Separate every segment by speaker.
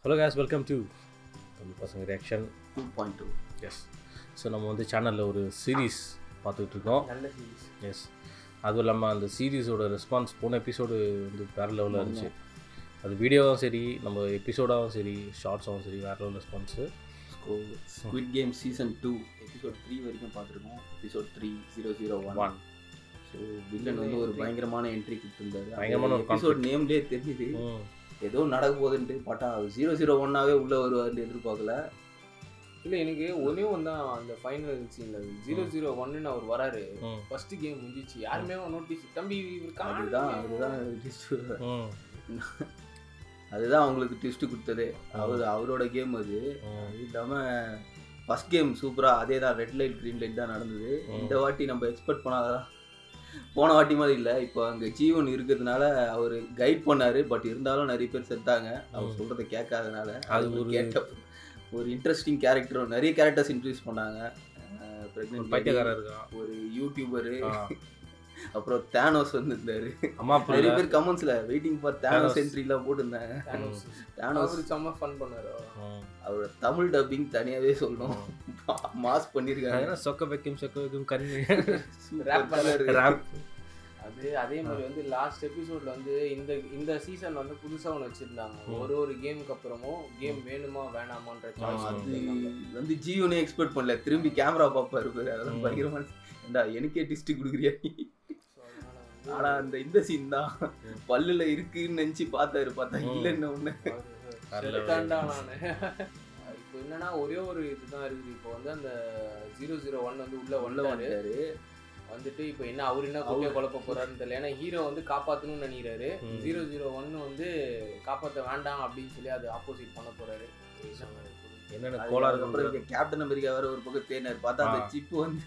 Speaker 1: Hello case, welcome to Tamil பசங்க reaction
Speaker 2: 2.2.
Speaker 1: S. So நம்ம வந்து சேனலில் ஒரு சீரீஸ் பார்த்துட்ருக்கோம்.
Speaker 2: நல்ல சீரிஸ்.
Speaker 1: எஸ். அதுவும் இல்லாமல் அந்த சீரீஸோட ரெஸ்பான்ஸ் போன எபிசோடு வந்து வேறு லெவலில் இருந்துச்சு. அது வீடியோவும் சரி, நம்ம எபிசோடாகவும் சரி, ஷார்ட்ஸாகவும் சரி, வேறு level response.
Speaker 2: Squid game season 2 episode 3 வரைக்கும் பார்த்துருக்கோம். எபிசோட் 3 001. ஸோ வில்லன் வந்து ஒரு பயங்கரமான என்ட்ரி கொடுத்துருந்தாரு.
Speaker 1: பயங்கரமான ஒரு
Speaker 2: எபிசோட் நேம்லேயே தெரியுது ஏதோ நடக்க போகுதுன்ட்டு. பார்த்தா 001ஆகவே உள்ளே வருவார்னு எதிர்பார்க்கல.
Speaker 3: இல்லை, எனக்கு ஒன்றே ஒன்று தான் அந்த ஃபைனல் சீனில் 001 அவர் வராரு. ஃபர்ஸ்ட் கேம் முடிஞ்சிச்சு, யாருமே நோட்டீஸ் தம்பி
Speaker 2: அதுதான் அவங்களுக்கு ட்விஸ்ட்டு கொடுத்தது. அவரோட கேம் அது. அது இல்லாமல் ஃபஸ்ட் கேம் சூப்பராக அதே தான், ரெட் லைட் க்ரீன் லைட் தான் நடந்தது. இந்த வாட்டி நம்ம எக்ஸ்பெக்ட் பண்ணாதான், போன வாட்டி மாதிரி இல்லை. இப்போ அங்கே ஜீவன் இருக்கிறதுனால அவர் கைட் பண்ணார். பட் இருந்தாலும் நிறைய பேர் செத்தாங்க அவர் சொல்கிறத கேட்காதனால. அது ஒரு கேட்ட ஒரு இன்ட்ரெஸ்டிங் கேரக்டர், நிறைய கேரக்டர்ஸ் இன்ட்ரடியூஸ் பண்ணாங்க. ஒரு யூடியூபரு, அப்புறம் தேனோஸ் வந்துருந்தாரு. நிறைய பேர் கமெண்ட்ஸ்ல வெயிட்டிங் ஃபார் தேனோஸ் என்ட்ரிலாம் போட்டிருந்தாங்க. தேனோஸ்
Speaker 3: செம்ம ஃபன் பண்ணாரு.
Speaker 2: அவரோட தமிழ் டப்பிங் தனியாகவே சொல்லணும், மாஸ் பண்ணியிருக்காங்க.
Speaker 1: சொக்க வைக்கும் கண்ணு
Speaker 3: ரேப். அது அதே மாதிரி வந்து லாஸ்ட் எபிசோட்ல வந்து இந்த சீசன் வந்து புதுசாக ஒன்று வச்சிருந்தாங்க. ஒரு கேமுக்கு அப்புறமும் கேம் வேணுமா வேணாமான்ற சாய்ஸ்
Speaker 2: வந்து ஜியோனே எக்ஸ்பெக்ட் பண்ணல. திரும்பி கேமரா பாப்பா இருப்பாரு. அதெல்லாம் பயங்கரமா ஏண்டா எனக்கே டிஸ்ட் கொடுக்குறியா நீ. ஆனா இந்த சீன் தான் பல்லுல இருக்குன்னு நினைச்சு பார்த்தாரு. பார்த்தா இல்லைன்னு ஒண்ணு.
Speaker 3: இப்போ என்னன்னா ஒரே ஒரு இதுதான் இருக்குது. இப்போ வந்து அந்த 001 வந்து உள்ள வந்தாரு. வந்துட்டு இப்போ என்ன அவர் என்ன கொலையை குழப்ப போறாருன்னு தெரியல. ஏன்னா ஹீரோ வந்து காப்பாற்றணும்னு நினைக்கிறாரு. 001 வந்து காப்பாற்ற வேண்டாம் அப்படின்னு சொல்லி அது ஆப்போசிட் பண்ண போறாரு.
Speaker 1: என்னென்ன கோளாறு.
Speaker 2: கேப்டன் அமெரிக்கா வேற ஒரு பக்கம் தேனாரு. பார்த்தா அந்த சிப்பு வந்து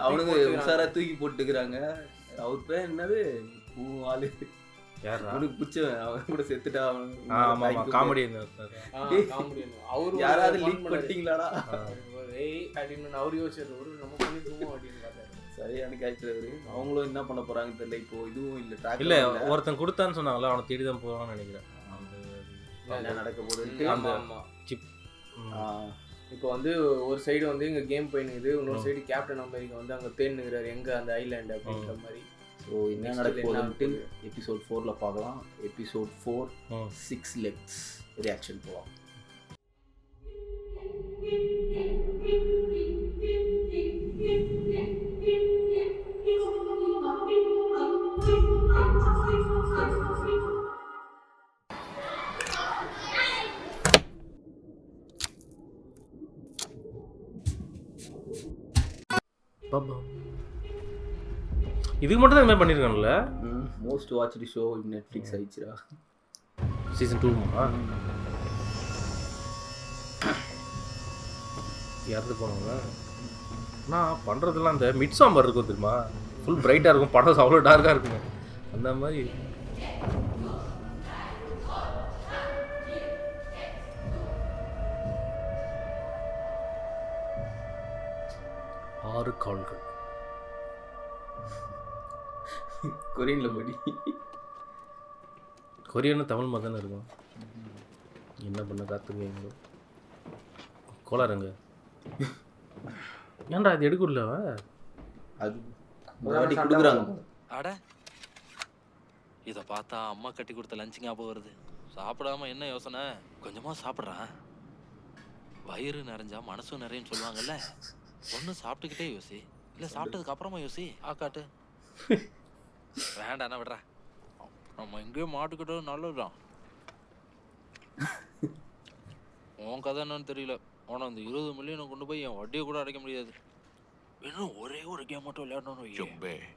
Speaker 2: அவனுக்கு உசாரா தூக்கி போட்டுக்கிறாங்க. அவர் பேர் என்னது ஆளு அவனுக்கு பிடிச்சவன், அவன் கூட செத்துட்டா.
Speaker 1: காமெடி
Speaker 3: அவரு
Speaker 2: யாராவது லீக் பண்ணிட்டீங்களாடா
Speaker 3: அப்படின்னு அவர் யோசிச்சாரு. நம்ம பண்ணிக்குவோம் அப்படின்னு பார்த்தாரு.
Speaker 2: சரியான கேரக்டர். அவங்களும் என்ன பண்ண போறாங்க தெரியல. இப்போ இதுவும்
Speaker 1: இல்ல ஒருத்தன் கொடுத்தான்னு சொன்னாங்களா, அவனை தேடி தான் போவான்னு நினைக்கிறேன்.
Speaker 2: என்ன நடக்க போகுது
Speaker 3: அந்த சிப். இப்போ வந்து ஒரு சைடு வந்து இங்கே கேம் போயினுக்குது, இன்னொரு சைடு கேப்டன் அமெரிக்கா வந்து அங்கே தேன்னுகிறாரு எங்கே அந்த ஐலாண்டு அப்படின்ற மாதிரி. ஸோ என்ன நடக்க போகுதுன்ட்டு
Speaker 2: எபிசோட் 4ல் பார்க்கலாம். எபிசோட் 4 6 legs ரியாக்ஷன் போகலாம்.
Speaker 1: இதுக்கு மட்டும் தான் பண்ணியிருக்காங்கல்ல.
Speaker 2: மோஸ்ட் வாட்ச்டு ஷோ நெட்ஃப்ளிக்ஸ் ஆயிடுச்சுடா.
Speaker 1: சீசன் 2 இறந்து போனவங்க. நான் பண்ணுறதுலாம் அந்த மிட் சாம்பார் இருக்கும் தெரியுமா, ஃபுல் பிரைட்டாக இருக்கும், படம் அவ்வளோ டார்க்காக இருக்குங்க. அந்த மாதிரி ஆறு கால்கள்
Speaker 2: கொரியன்ல படி.
Speaker 1: கொரியன்னு தமிழ் மாதிரி தானே இருக்கும். என்ன பண்ண காத்துங்க கோளாறுங்க. ஏன்டா இது எடுக்கல
Speaker 2: அது கொடுக்குறாங்க.
Speaker 4: அட இதை பார்த்தா அம்மா கட்டி கொடுத்த லஞ்ச் ஞாபகம் வருது. சாப்பிடாம என்ன யோசனை, கொஞ்சமா சாப்பிட்றேன். வயிறு நிறைஞ்சா மனசும் நிறையும் சொல்லுவாங்கல்ல. ஒன்று சாப்பிட்டுக்கிட்டே யோசி, இல்லை சாப்பிட்டதுக்கு அப்புறமா யோசி. ஆக்காட்டு வேண்டாண்ணா விடுறா, நம்ம எங்கேயும் மாட்டுக்கிட்டோம். நல்லதுதான். உன் கதை என்னன்னு தெரியல, ஆனால் அந்த 20 மில்லியனை கொண்டு போய் என் வட்டியை கூட அடைக்க முடியாது. இன்னும் ஒரே ஒரு கேம் மட்டும் விளையாடணும்.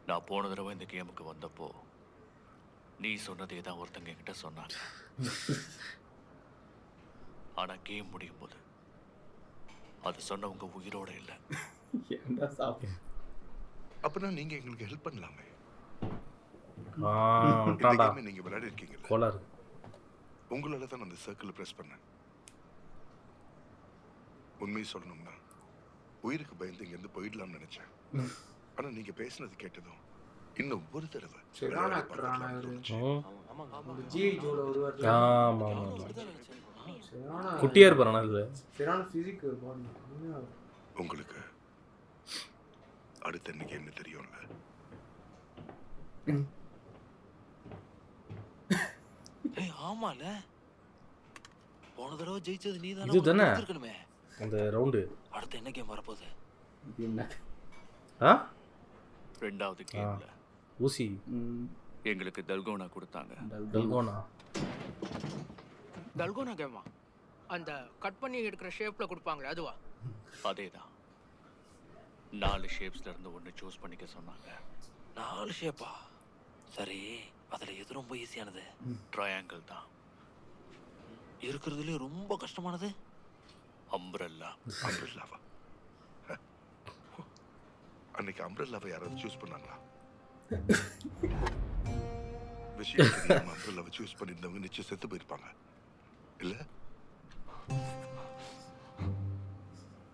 Speaker 5: நான் போன தடவை இந்த கேமுக்கு வந்தப்போ நீ சொன்னதே தான் ஒருத்தங்க என்கிட்ட சொன்னாங்க. ஆனா கேம் முடியும் போது அது சொன்னவங்க உயிரோட இல்லை.
Speaker 6: அப்பனா நீங்க எங்களுக்கு ஹெல்ப் பண்ணலாமே. நீங்க விளையாடி இருக்கீங்க.
Speaker 1: கோளாறு
Speaker 6: உங்களால தான் அந்த சர்க்கிள் பிரஸ் பண்ணேன். உண்மையை சொல்லணும்னா உயிருக்கு பயந்து இங்கேருந்து போயிடலாம்னு நினைச்சேன். ஆனா நீங்க பேசினது கேட்டதும் இன்னும் ஒரு தடவை
Speaker 3: சரியான
Speaker 1: குட்டியாக இருப்பார் ஆனால் அதில்
Speaker 3: சரியான ஃபிசிக் பாடி.
Speaker 6: உங்களுக்கு அடுத்த என்ன கேம்னு தெரியும்ல?
Speaker 4: ஏய் ஆமால, போன தடவை ஜெயிச்சது நீ
Speaker 1: இதுதானே?
Speaker 4: தானே இருக்கணுமே.
Speaker 1: அந்த ரவுண்டு.
Speaker 4: அடுத்து என்ன கேம் வரப்போகுது?
Speaker 2: இது என்ன?
Speaker 1: ஆ
Speaker 5: ரெண்டாவது கேம்ல
Speaker 1: ஊசி
Speaker 5: எங்களுக்கு தல்கோனா கொடுத்தாங்க.
Speaker 1: டல்கோனா.
Speaker 7: டல்கோனா கேமா? அந்த கட் பண்ணி எடுக்கிற ஷேப்ல கொடுப்பாங்களே அதுவா?
Speaker 5: அதேதான். 4 ஷேப்ஸ்ல இருந்து ஒன்று சூஸ் பண்ணிக்க சொன்னாங்க.
Speaker 4: 4 ஷேப்பா? சரி, அதுல எது ரொம்ப ஈஸியானது?
Speaker 5: ட்ரையாங்கிள் தான்.
Speaker 4: இருக்கிறதுலே ரொம்ப கஷ்டமானது?
Speaker 5: அம்ப்ரெல்லா.
Speaker 6: அம்ப்ரெல்லாவா? அன்னைக்கு அம்ப்ரெல்லாவை யாராவது சூஸ் பண்ணாங்களா? விஷயம் தெரியாம அம்ப்ரெல்லாவை சூஸ் பண்ணியிருந்தவங்க நிச்சயம் செத்து போயிருப்பாங்க இல்ல?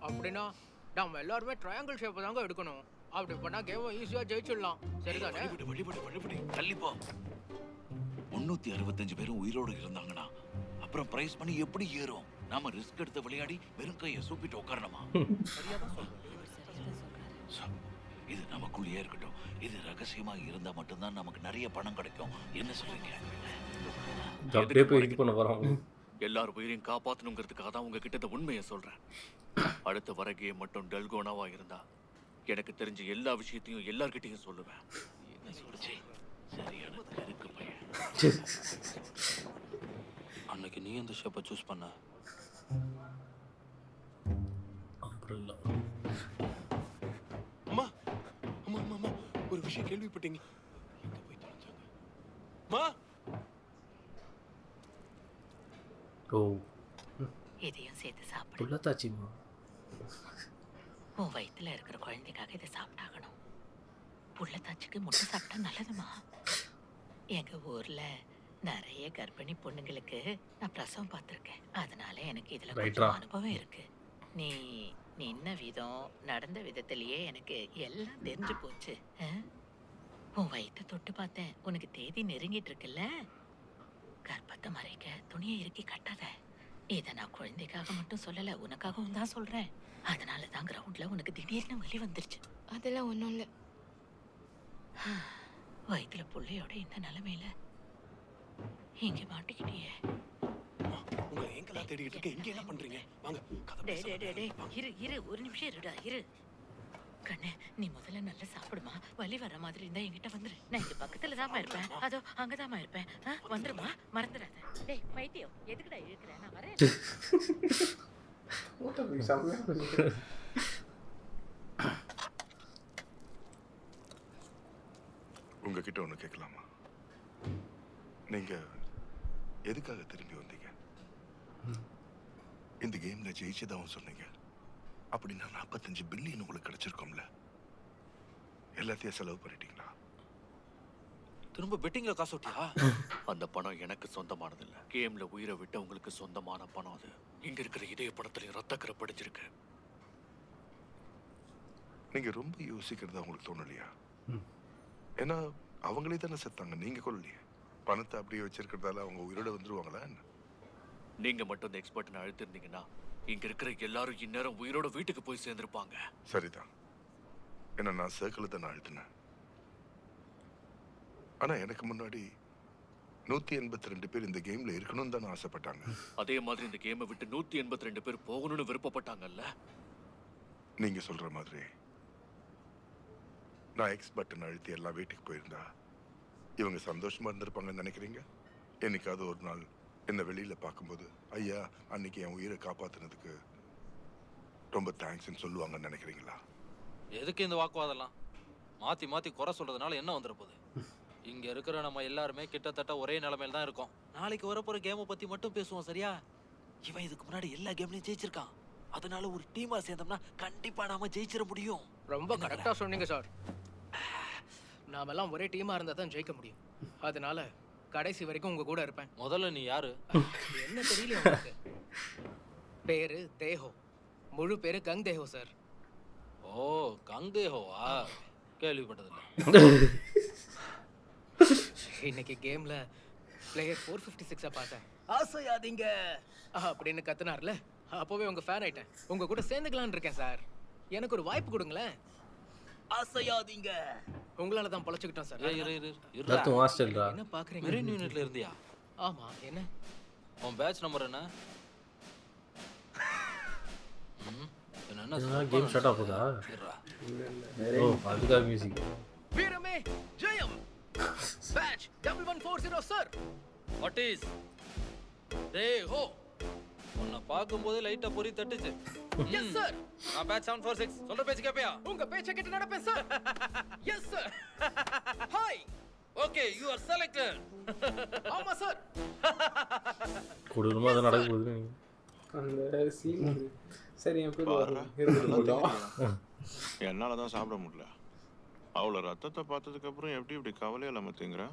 Speaker 7: அப்படின்னா நம்ம எல்லாருமே ட்ரையாங்கிள் ஷேப் தாங்க எடுக்கணும். அப்படி பண்ணா கேம் ஈஸியா ஜெயிச்சிடலாம். சரிதானே?
Speaker 5: வழிபடு தள்ளிப்போ.
Speaker 4: 365 பேரும் உயிரோடு இருந்தாங்கன்னா அப்புறம் பிரைஸ் பண்ணி எப்படி ஏறும்? நாம ரிஸ்க் எடுத்து விளையாடி வெறும் கையை சூப்பிட்டு உட்காரணுமா? இது நமக்குள்ளேயே இருக்கட்டும். இது ரகசியமா இருந்தா மட்டும்தான் நமக்கு நிறைய பணம் கிடைக்கும். என்ன சொல்றீங்க?
Speaker 1: அப்படியே போய் இது பண்ண போகிறாங்க.
Speaker 5: எல்லார் உயிரையும் காப்பாற்றணுங்கிறதுக்காக தான் உங்ககிட்ட இந்த உண்மையை சொல்றேன். அடுத்த வர கேம் மட்டும் டல்கோனாவா இருந்தா எனக்கு தெரிஞ்ச எல்லா விஷயத்தையும் எல்லார்கிட்டையும் சொல்லுவேன்.
Speaker 4: என்ன சொல்லுச்சு? சரியான கருக்கு பையன். அன்னைக்கு நீ எந்த ஷேப்பை சூஸ் பண்ண?
Speaker 1: அம்ப்ரெல்லா.
Speaker 8: அம்மா அம்மா அம்மா அம்மா ஒரு விஷயம் கேள்விப்பட்டீங்க? எங்க போய் தொலைஞ்சாங்க? அம்மா
Speaker 1: ஓ
Speaker 9: இதையும் சேர்த்து சாப்பிடு.
Speaker 1: புள்ளத்தாச்சிம்மா.
Speaker 9: உன் வயித்துல இருக்கிற குழந்தைக்காக இதை சாப்பிட்டாகணும். புள்ளத்தாச்சிக்கு முட்டை சாப்பிட்டா நல்லதுமா. எங்க ஊர்ல நிறைய கர்ப்பிணி பொண்ணுங்களுக்கு நான் பிரசவம் பார்த்துருக்கேன். அதனால எனக்கு இதுல கொஞ்சம் அனுபவம் இருக்கு. நீ நின்ன விதம் நடந்த விதத்திலேயே எனக்கு எல்லாம் தெரிஞ்சு போச்சு. உன் வயிற்ற தொட்டு பார்த்தேன். உனக்கு தேதி நெருங்கிட்டு இருக்குல்ல. கர்ப்பத்தை மறைக்க துணியை இறுக்கி கட்டாத. இதை நான் குழந்தைக்காக மட்டும் சொல்லல, உனக்காகவும் தான் சொல்றேன். அதனால தான் கிரவுண்ட்ல உனக்கு திடீர்னு வலி வந்துருச்சு.
Speaker 10: அதெல்லாம் ஒன்றும் இல்லை.
Speaker 9: வயிற்றுல புள்ளையோட இந்த நிலைமையில இங்க மாட்டிக்கிட்டியே.
Speaker 8: உங்களை எங்கெல்லாம் தேடிட்டு இருக்க? இங்க என்ன பண்றீங்க? வாங்க கதை
Speaker 9: இரு ஒரு நிமிஷம் இருடா. இரு கண்ணு, நீ முதல்ல நல்லா சாப்பிடுமா. வலி வர மாதிரி இருந்தா என்கிட்ட வந்துரு. நான் இங்க பக்கத்துல தாமா இருப்பேன். அதோ அங்கதாமா இருப்பேன். வந்துருமா, மறந்துடாத. டேய் பைத்தியம், எதுக்குடா இழுக்கிற? நான் வரேன்.
Speaker 6: உங்ககிட்ட ஒண்ணு கேட்கலாமா? நீங்க எதுக்காக திரும்பி வந்தீங்க? இந்த கேம்ல ஜெயிச்சதாவும் சொன்னீங்க. அப்படின்னா 45 பில்லியன் உங்களுக்கு கிடைச்சிருக்கோம்ல. எல்லாத்தையும் செலவு பண்ணிட்டீங்களா?
Speaker 4: திரும்ப பெட்டிங்ல காசு விட்டியா?
Speaker 5: அந்த பணம் எனக்கு சொந்தமானது இல்ல. கேம்ல உயிரை விட்டு உங்களுக்கு சொந்தமான பணம் அது. இங்க இருக்கிற இதய பணத்துல ரத்தக்கரை படிச்சிருக்கு.
Speaker 6: நீங்க ரொம்ப யோசிக்கிறதா உங்களுக்கு தோணலையா? ஏன்னா அவங்களே தானே செத்தாங்க, நீங்க கொள்ளலையே. பணத்தை அப்படியே வச்சிருக்கிறதால அவங்க உயிரோட வந்துருவாங்களா என்ன?
Speaker 5: நீங்க மட்டும் இந்த எக்ஸ்பர்ட்னு அழுத்திருந்தீங்கன்னா இங்க இருக்கிற எல்லாரும் இந்நேரம் உயிரோட வீட்டுக்கு போய் சேர்ந்திருப்பாங்க.
Speaker 6: சரிதான். ஏன்னா நான் சர்க்கிளை தான் அழுத்தினேன். ஆனா எனக்கு முன்னாடி 182 பேர் இந்த கேம்ல இருக்கணும்னு தானே ஆசைப்பட்டாங்க.
Speaker 5: அதே மாதிரி இந்த கேமை விட்டு 182 பேர் போகணும்னு விருப்பப்பட்டாங்கல்ல.
Speaker 6: நீங்க சொல்ற மாதிரி நான் எக்ஸ் பட்டன் அழுத்தி எல்லாம் வீட்டுக்கு போயிருந்தா இவங்க சந்தோஷமா இருந்திருப்பாங்கன்னு நினைக்கிறீங்க? என்னைக்காவது ஒரு நாள் என்ன வெளியில பார்க்கும்போது, ஐயா அன்னைக்கு என் உயிரை காப்பாத்துனதுக்கு ரொம்ப தேங்க்ஸ்ன்னு சொல்லுவாங்கன்னு நினைக்கிறீங்களா?
Speaker 4: எதுக்கு இந்த வாக்குவாதம்லாம்? மாத்தி மாத்தி குறை சொல்றதுனால என்ன வந்துட போகுது? இங்க இருக்கிற நம்ம எல்லாருமே கிட்டத்தட்ட ஒரே நிலைமையில தான் இருக்கோம். நாளைக்கு வரப்போற கேமை பத்தி மட்டும் பேசுவோம், சரியா? இவன் இதுக்கு முன்னாடி எல்லா கேம்லயும் ஜெயிச்சிருக்கான். அதனால ஒரு டீமா சேர்ந்தோம்னா கண்டிப்பா நாம ஜெயிச்சிட முடியும்.
Speaker 7: ரொம்ப கரெக்டா சொன்னீங்க சார். நாமெல்லாம் ஒரே டீமா இருந்தா தான் ஜெயிக்க முடியும். அதனால கடைசி வரைக்கும் உங்க கூட இருப்பேன்.
Speaker 4: முதல்ல நீ யாரு?
Speaker 7: என்ன தெரியல உங்களுக்கு? பேரு தேஹோ. முழு பேரு கங் தேஹோ சார்.
Speaker 4: ஓ, கங்தேஹோவா? கேள்விப்பட்டதில்ல.
Speaker 7: இன்னைக்கு கேம்ல பிளேயர் 456 பார்த்தேன். ஆசையாதீங்க அப்படின்னு கத்துனார்ல, அப்போவே உங்க ஃபேன் ஆயிட்டேன். உங்க கூட சேர்ந்துக்கலாம்னு இருக்கேன் சார். எனக்கு ஒரு வாய்ப்பு கொடுங்களேன். ஆசையாதீங்க. உங்களால தான் பொழைச்சுக்கிட்டோம் சார்.
Speaker 1: ரத்து ஹாஸ்டல்ரா.
Speaker 7: என்ன பாக்குறீங்க?
Speaker 4: மெரின் யூனிட்ல இருந்தியா?
Speaker 7: ஆமா. என்ன
Speaker 4: உன் பேட்ச் நம்பர் என்ன?
Speaker 1: என்ன கேம் ஸ்டார்ட் ஆகுதா? ஓ அதுக்காக மியூசிக்.
Speaker 7: வீரமே ஜெயம். Batch 1140 sir.
Speaker 4: வாட் இஸ் டேய் ஹோ உன்னை பார்க்கும்போது லைட்டா பொறி தட்டுச்சு.
Speaker 7: Yes sir.
Speaker 4: நான் பேட்ச் 746 சொல்ற பேச்சு கேப்பியா?
Speaker 7: உங்க பேச்சை கேட்டு நடப்பேன் sir. Yes sir. Hi.
Speaker 4: Okay you are selected.
Speaker 7: ஆமா சார்.
Speaker 1: கொடூரமா தான் நடக்க போகுது நீங்க.
Speaker 10: அந்த சீன் சரி என் பேர் போட்டோம்.
Speaker 11: என்னால தான் சாப்பிட முடியல. அவ்வளோ ரத்தத்தை பார்த்ததுக்கு அப்புறம் எப்படி இப்படி கவலையே இல்லாமல் தீங்குற?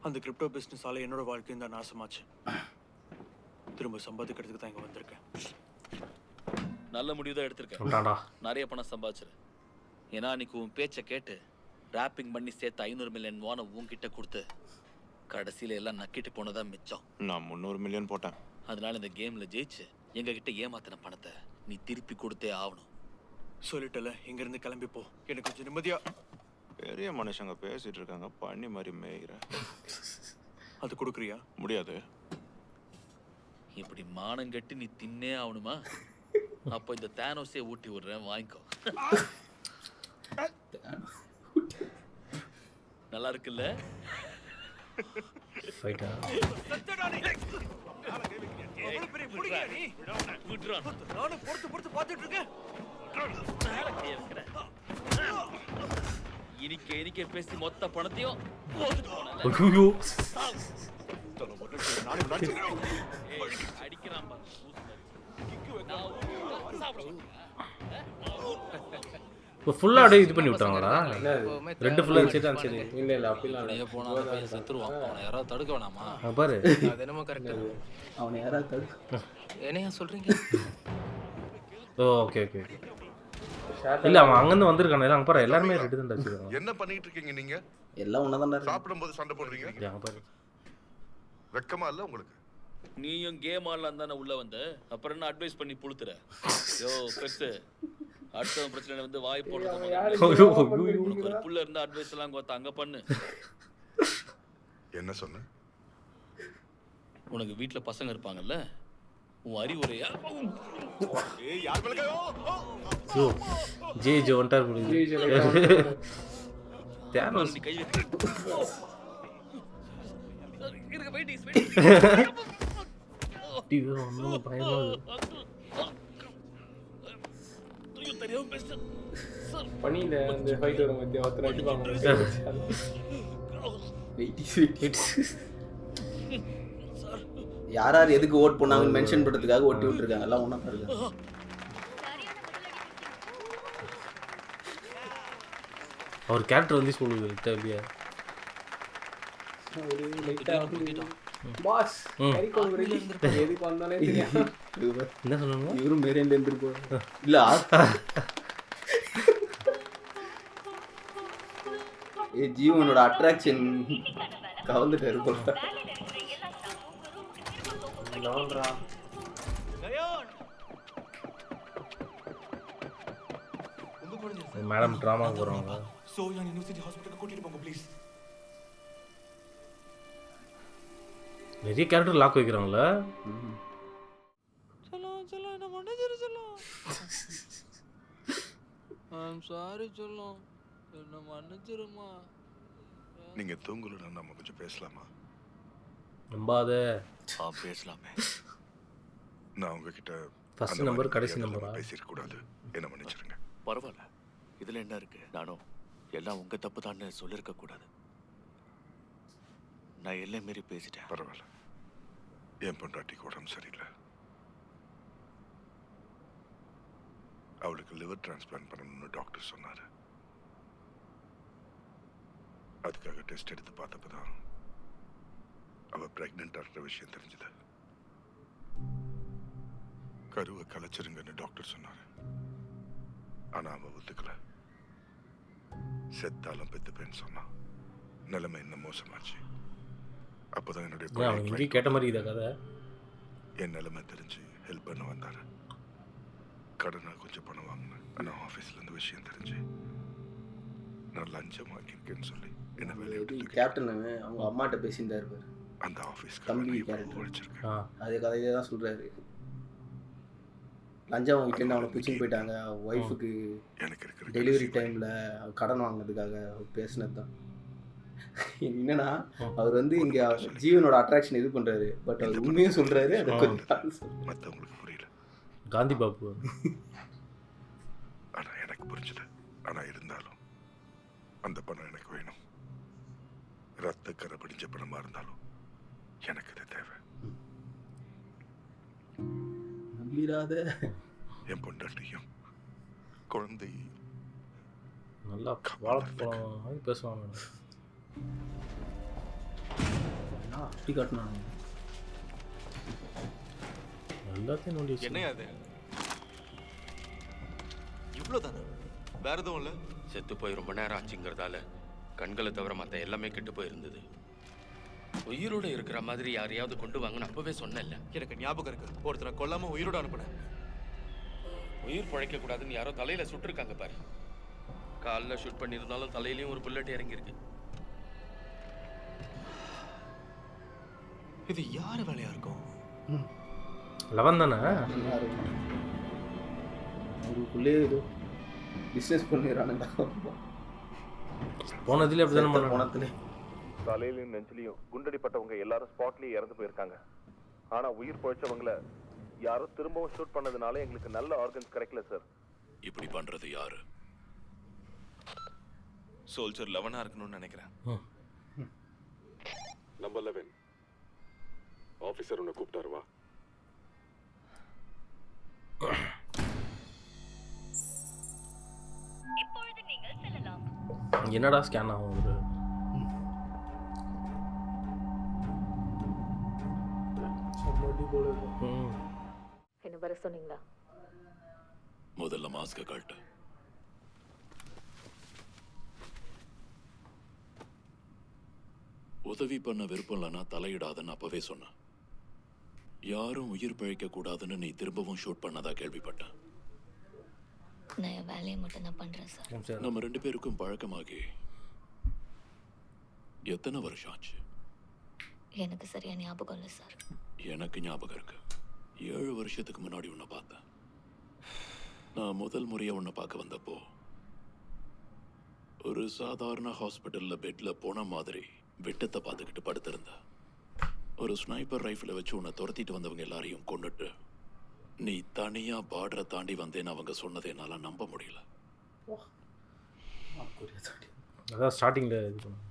Speaker 8: அந்த கிரிப்டோ பிஸ்னஸால என்னோட வாழ்க்கையும் தான் நாசமாச்சு. திரும்ப சம்பாதிக்கிறதுக்கு தான் இங்க வந்திருக்கேன்.
Speaker 4: நல்ல முடிவு தான் எடுத்திருக்கேன். நிறைய பணம் சம்பாதிச்சிரு. ஏன்னா அன்னைக்கு உன் பேச்சை கேட்டு ராப்பிங் பண்ணி சேர்த்து 500 மில்லியன் வான உன்கிட்ட கொடுத்து கடைசியில எல்லாம் நக்கிட்டு போனதான் மிச்சம்.
Speaker 11: நான் 300 மில்லியன் போட்டேன்.
Speaker 4: அதனால இந்த கேம்ல ஜெயிச்சு எங்ககிட்ட ஏமாத்தின பணத்தை நீ திருப்பி கொடுத்தே ஆகணும்.
Speaker 8: சொல்லிட்டல, இங்க இருந்து கிளம்பி போ. எனக்கு கொஞ்சம் நிம்மதியா.
Speaker 11: பெரிய மனுஷங்க பேசிட்டு இருக்காங்க, பண்ணி மாதிரி மேய்கிற.
Speaker 8: அது கொடுக்குறியா?
Speaker 11: முடியாது.
Speaker 4: இப்படி மானம் கட்டி நீ தின்னே ஆகணுமா? அப்போ இந்த தேனோஸே ஊட்டி விடுறேன், வாங்கிக்கோ. நல்லா இருக்குல்ல?
Speaker 1: ஃபைட்டா
Speaker 8: நானும் பொறுத்து பார்த்துட்டு இருக்கேன்.
Speaker 4: இனிக்க பேசி மொத்த பணத்தையும் அடிக்கிறான்.
Speaker 1: இப்போ ஃபுல்லா அப்படியே இது பண்ணி விட்டாங்கடா. ரெண்டு ஃபுல்லா சேதான் சரி.
Speaker 10: இல்ல இல்ல அப்படிலாம்
Speaker 4: அப்படியே போனா அந்த பையன் செத்துருவான். அவனை யாராவது தடுக்க வேணாமா?
Speaker 1: பாரு
Speaker 7: அது என்னமோ கரெக்ட்.
Speaker 2: அவனை யாராவது தடுக்க.
Speaker 7: என்னையா சொல்றீங்க?
Speaker 1: ஓ ஓகே ஓகே. இல்ல அவன் அங்கிருந்து வந்திருக்கானே, அங்க பாரு எல்லாரும் ரெட் தான் வச்சிருக்காங்க.
Speaker 6: என்ன பண்ணிட்டு இருக்கீங்க நீங்க?
Speaker 2: எல்லாம் ஒண்ணாதான்டா.
Speaker 6: சாப்பிடும்போது சண்டை போடுறீங்க.
Speaker 1: அங்க பாரு.
Speaker 6: வெக்கமா இல்ல உங்களுக்கு?
Speaker 4: நீயும் கேம் ஆடலாம் தானே உள்ள வந்த, அப்புறம் என்ன அட்வைஸ் பண்ணி புளுத்துற? யோ பெக்ஸ், அடுத்தவன் பிரச்சனை வந்து வாய் போடுறது. உனக்கு ஒரு புள்ள இருந்தா அட்வைஸ் எல்லாம் கோத்த அங்க பண்ணு.
Speaker 6: என்ன சொன்ன?
Speaker 4: உனக்கு வீட்டுல பசங்க இருப்பாங்கல்ல, உன் அறிவுரையா?
Speaker 1: ஜே ஜே ஒன்டார் புடி. தேனோஸ்
Speaker 4: கை வைக்க. இருக்க வெயிட்.
Speaker 1: டிவி ஒண்ணும் பயமா
Speaker 4: தெரியாம பேச
Speaker 10: பண்ணில அந்த ஃபைட் வர மத்திய ஒருத்தர் அடிப்பாங்க.
Speaker 2: யார் யார் எதுக்கு ஓட் பண்ணாங்கன்னு மென்ஷன் பண்றதுக்காக ஓட்டி விட்டுருக்காங்க. எல்லாம் ஒண்ணா பாருங்க.
Speaker 1: அவர் கேரக்டர் வந்து சொல்லுது இல்லையா?
Speaker 10: ஒரு லைட்டா பாஸ் கரிக்கோ ரெடி எதுக்கு வந்தானே தெரியாது.
Speaker 1: என்ன சொன்னாங்க?
Speaker 2: இவரும் மேரேண்ட் இருந்திருப்போம். இல்ல ஜீவனோட அட்ராக்ஷன் கவர்ந்துட்டாரு போல.
Speaker 1: மேடம் டிராமா போறாங்க.
Speaker 8: சோயா யூனிவர்சிட்டி ஹாஸ்பிடலுக்கு கூட்டிட்டு போங்க ப்ளீஸ்.
Speaker 1: நிறைய கேரக்டர் லாக் வைக்கிறாங்களா?
Speaker 4: சொல்லும் என்ன மன்னிச்சிரு சொல்லும். ஐம் சாரி சொல்லும், என்ன மன்னிச்சிருமா.
Speaker 6: நீங்க தூங்கலன்னா நம்ம கொஞ்சம் பேசலாமா?
Speaker 1: நம்பாத.
Speaker 11: பேசலாமே.
Speaker 6: நான் உங்ககிட்ட
Speaker 1: ஃபர்ஸ்ட் நம்பர் கடைசி நம்பரா
Speaker 6: பேசிருக்க கூடாது. என்ன மன்னிச்சிருங்க.
Speaker 5: பரவாயில்ல, இதுல என்ன இருக்கு? நானும் எல்லாம் உங்க தப்பு தான் சொல்லிருக்க கூடாது. நான் எல்லாம் மீறி பேசிட்டேன்.
Speaker 6: பரவாயில்ல. என் பொண்டாட்டிக்கு உடம்பு சரியில்லை. அவளுக்கு லிவர் டிரான்ஸ்பிளான்ட் பண்ணணும்னு டாக்டர் சொன்னாரு. அதுக்காக டெஸ்ட் எடுத்து பார்த்தப்பதான் அவ பிரெக்னென்ட் இருக்கிற விஷயம் தெரிஞ்சது. கருவை கலைச்சிருங்கன்னு டாக்டர் சொன்னாரு. ஆனா அவ ஒத்துக்கல. செத்தாலும் பெத்துப்பேன்னு சொன்னான். நிலைமை இன்னும் மோசமாச்சு. அப்போதான் என்னுடைய
Speaker 1: ஏன் அவன் இங்கேயும் கேட்ட மாதிரி இதை கதை
Speaker 6: என் நிலைமை தெரிஞ்சு ஹெல்ப் பண்ண வந்தார். கடனாக கொஞ்சம் பணம் வாங்கினேன். ஆனால் ஆஃபீஸ்லேருந்து விஷயம் தெரிஞ்சு நான் லஞ்சம் வாங்கியிருக்கேன்னு சொல்லி என்ன வேலையை விட்டு
Speaker 2: கேப்டன் அவங்க அம்மாட்ட பேசியிருந்தாரு பாரு,
Speaker 6: அந்த ஆஃபீஸ்க்கு
Speaker 2: தம்பி கேரக்டர் வச்சிருக்கேன். அதே கதையை தான் சொல்கிறாரு. லஞ்சம் வாங்கிட்டு அவனை பிடிச்சின்னு போயிட்டாங்க. ஒய்ஃபுக்கு டெலிவரி டைமில் கடன் வாங்கினதுக்காக பேசினது தான். என்னன்னா அவர் வந்து இங்கே ஜீவனோட அட்ராக்ஷன் இது பண்ணுறாரு, பட் அவர் உண்மையும் சொல்கிறாரு. அதை
Speaker 6: மற்றவங்களுக்கு புரியல.
Speaker 1: காந்தி பாபு.
Speaker 6: ஆனால் எனக்கு புரிஞ்சுது. ஆனால் இருந்தாலும் அந்த பணம் எனக்கு வேணும். ரத்த கரை பிடிஞ்ச பணமாக இருந்தாலும் எனக்கு இது தேவை.
Speaker 2: நம்பிராத
Speaker 6: என் பொண்டாட்டியும் குழந்தையும்
Speaker 1: நல்லா வாழப்பழம் பேசுவாங்க.
Speaker 2: அப்படி காட்டினாங்க
Speaker 1: எல்லாத்தையும் நோண்டி
Speaker 12: என்னையா அது? இவ்வளோதானே? வேற எதுவும் இல்லை?
Speaker 13: செத்து போய் ரொம்ப நேரம் ஆச்சுங்கிறதால கண்களை தவிர மற்ற எல்லாமே கெட்டு போயிருந்தது. உயிரோட இருக்கிற மாதிரி யாரையாவது கொண்டு வாங்கன்னு அப்பவே சொன்னேன்ல.
Speaker 12: எனக்கு ஞாபகம் இருக்கு, ஒருத்தரை கொல்லாம உயிரோட அனுப்புனேன்.
Speaker 13: உயிர் பழைக்க கூடாதுன்னு யாரோ தலையில சுட்டிருக்காங்க பாரு. காலில் ஷூட் பண்ணியிருந்தாலும் தலையிலயும் ஒரு புல்லட் இறங்கியிருக்கு.
Speaker 12: இது யார் வேலையா இருக்கும்?
Speaker 1: லவன் தானே?
Speaker 2: அவங்களுக்குள்ளே ஏதோ பிஸ்னஸ் பண்ணிடுறானுங்க.
Speaker 1: போனதுலேயே அப்படி தானே பண்ண.
Speaker 2: போனதுலேயே
Speaker 11: தலையிலையும் நெஞ்சிலையும் குண்டடிப்பட்டவங்க எல்லாரும் ஸ்பாட்லயே இறந்து போயிருக்காங்க. ஆனா உயிர் பழிச்சவங்கள யாரும் திரும்பவும் ஷூட் பண்ணதுனால எங்களுக்கு நல்ல ஆர்கன்ஸ் கிடைக்கல சார்.
Speaker 5: இப்படி பண்றது யாரு?
Speaker 12: சோல்ஜர் 11 இருக்கணும்னு நினைக்கிறேன்.
Speaker 11: நம்பர் 11 ஆபீசர் உன்னை கூப்பிட்டாரு, வா.
Speaker 1: என்னடா ஸ்கேன் ஆகும் ஒரு
Speaker 14: என்ன வர சொன்னீங்களா?
Speaker 5: முதல்ல மாஸ்க கழட்டு. உதவி பண்ண விருப்பம் இல்லைன்னா தலையிடாதன்னு அப்பவே சொன்னேன். யாரும் உயிர் பிழைக்க கூடாதுன்னு நீ திரும்பவும் ஷூட் பண்ணதா கேள்விப்பட்டேன்.
Speaker 14: நான் என் வேலையை மட்டும் தான் பண்றேன் சார்.
Speaker 5: நம்ம 2 பேருக்கும் பழக்கமாகி எத்தனை வருஷம் ஆச்சு?
Speaker 14: எனக்கு சரியா ஞாபகம் இல்லை சார்.
Speaker 5: எனக்கு ஞாபகம் இருக்கு. 7 வருஷத்துக்கு முன்னாடி உன்னை பார்த்தேன். நான் முதல் முறையா உன்னை பார்க்க வந்தப்போ ஒரு சாதாரண ஹாஸ்பிட்டல்ல பெட்ல போன மாதிரி வெட்டத்தை பார்த்துக்கிட்டு படுத்திருந்த. ஒரு ஸ்னைப்பர் ரைஃபிளை வச்சு உன்னை துரத்திட்டு வந்தவங்க எல்லாரையும் கொண்டுட்டு நீ தனியா பார்டரை தாண்டி வந்தேன்னு அவங்க சொன்னதை என்னால நம்ப முடியல.
Speaker 1: அதான் ஸ்டார்டிங்ல இது பண்ணேன்.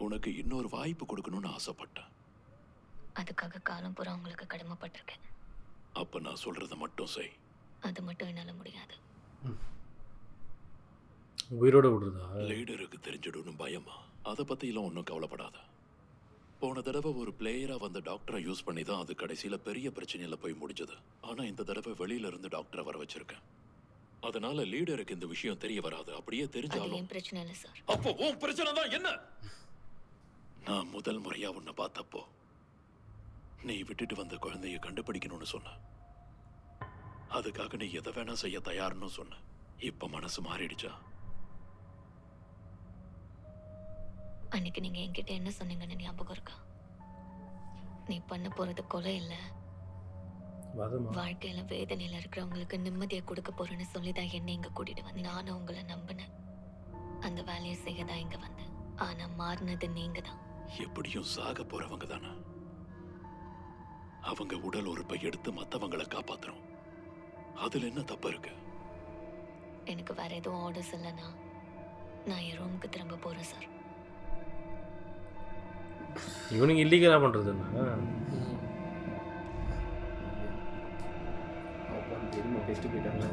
Speaker 5: உனக்கு இன்னொரு வாய்ப்பு கொடுக்கணும்னு ஆசைப்பட்டேன்.
Speaker 14: அதுக்காக காலம் பூரா உங்களுக்கு கடமைப்பட்டிருக்கேன்.
Speaker 5: அப்ப நான் சொல்றதை மட்டும் செய்.
Speaker 14: அது மட்டும் என்னால முடியாது.
Speaker 1: உயிரோட விடுறதா?
Speaker 5: லீடருக்கு தெரிஞ்சிடும் பயமா? அதை பத்தியெல்லாம் ஒன்றும் கவலைப்படாத. போன தடவை ஒரு பிளேயரா வந்த டாக்டரை யூஸ் பண்ணி தான் அது கடைசியில பெரிய பிரச்சனையில போய் முடிஞ்சது. ஆனா இந்த தடவை வெளியில இருந்து டாக்டரை வர வச்சிருக்கேன். அதனால லீடருக்கு இந்த விஷயம் தெரிய வராது. அப்படியே தெரிஞ்சாலும்
Speaker 14: பிரச்சனை இல்லை சார்.
Speaker 5: அப்போ உன் பிரச்சனை தான் என்ன? நான் முதல் முறையா உன்னை பார்த்தப்போ நீ விட்டுட்டு வந்த குழந்தைய கண்டுபிடிக்கணும்னு சொன்ன. அதுக்காக நீ எதை வேணா செய்ய தயார்னு சொன்ன. இப்ப மனசு மாறிடுச்சா?
Speaker 14: அன்னைக்கு நீங்க என்கிட்ட என்ன சொன்னீங்கன்னு ஞாபகம் இருக்கா? நீ பண்ண போறது கொலை இல்ல, வாழ்க்கையில வேதனையில இருக்கிறவங்களுக்கு நிம்மதியை கொடுக்க போறேன்னு சொல்லிதான் என்ன இங்க கூட்டிட்டு வந்து. நானும் உங்களை நம்பினேன். அந்த வேலையை செய்யதான் இங்க வந்தேன். ஆனா மாறினது நீங்க தான்.
Speaker 5: எப்படியும் சாக போறவங்க தானே. அவங்க உடல் உறுப்பை எடுத்து மத்தவங்களை காப்பாத்துறோம். அதுல என்ன தப்பு இருக்கு?
Speaker 14: எனக்கு வேற எதுவும் ஆர்டர்ஸ் இல்லைன்னா நான் என் ரூமுக்கு திரும்ப போறேன் சார்.
Speaker 1: இவனுங்க இல்லீகலா பண்றதுன்னா
Speaker 2: டெஸ்ட் போயிட்டாங்க.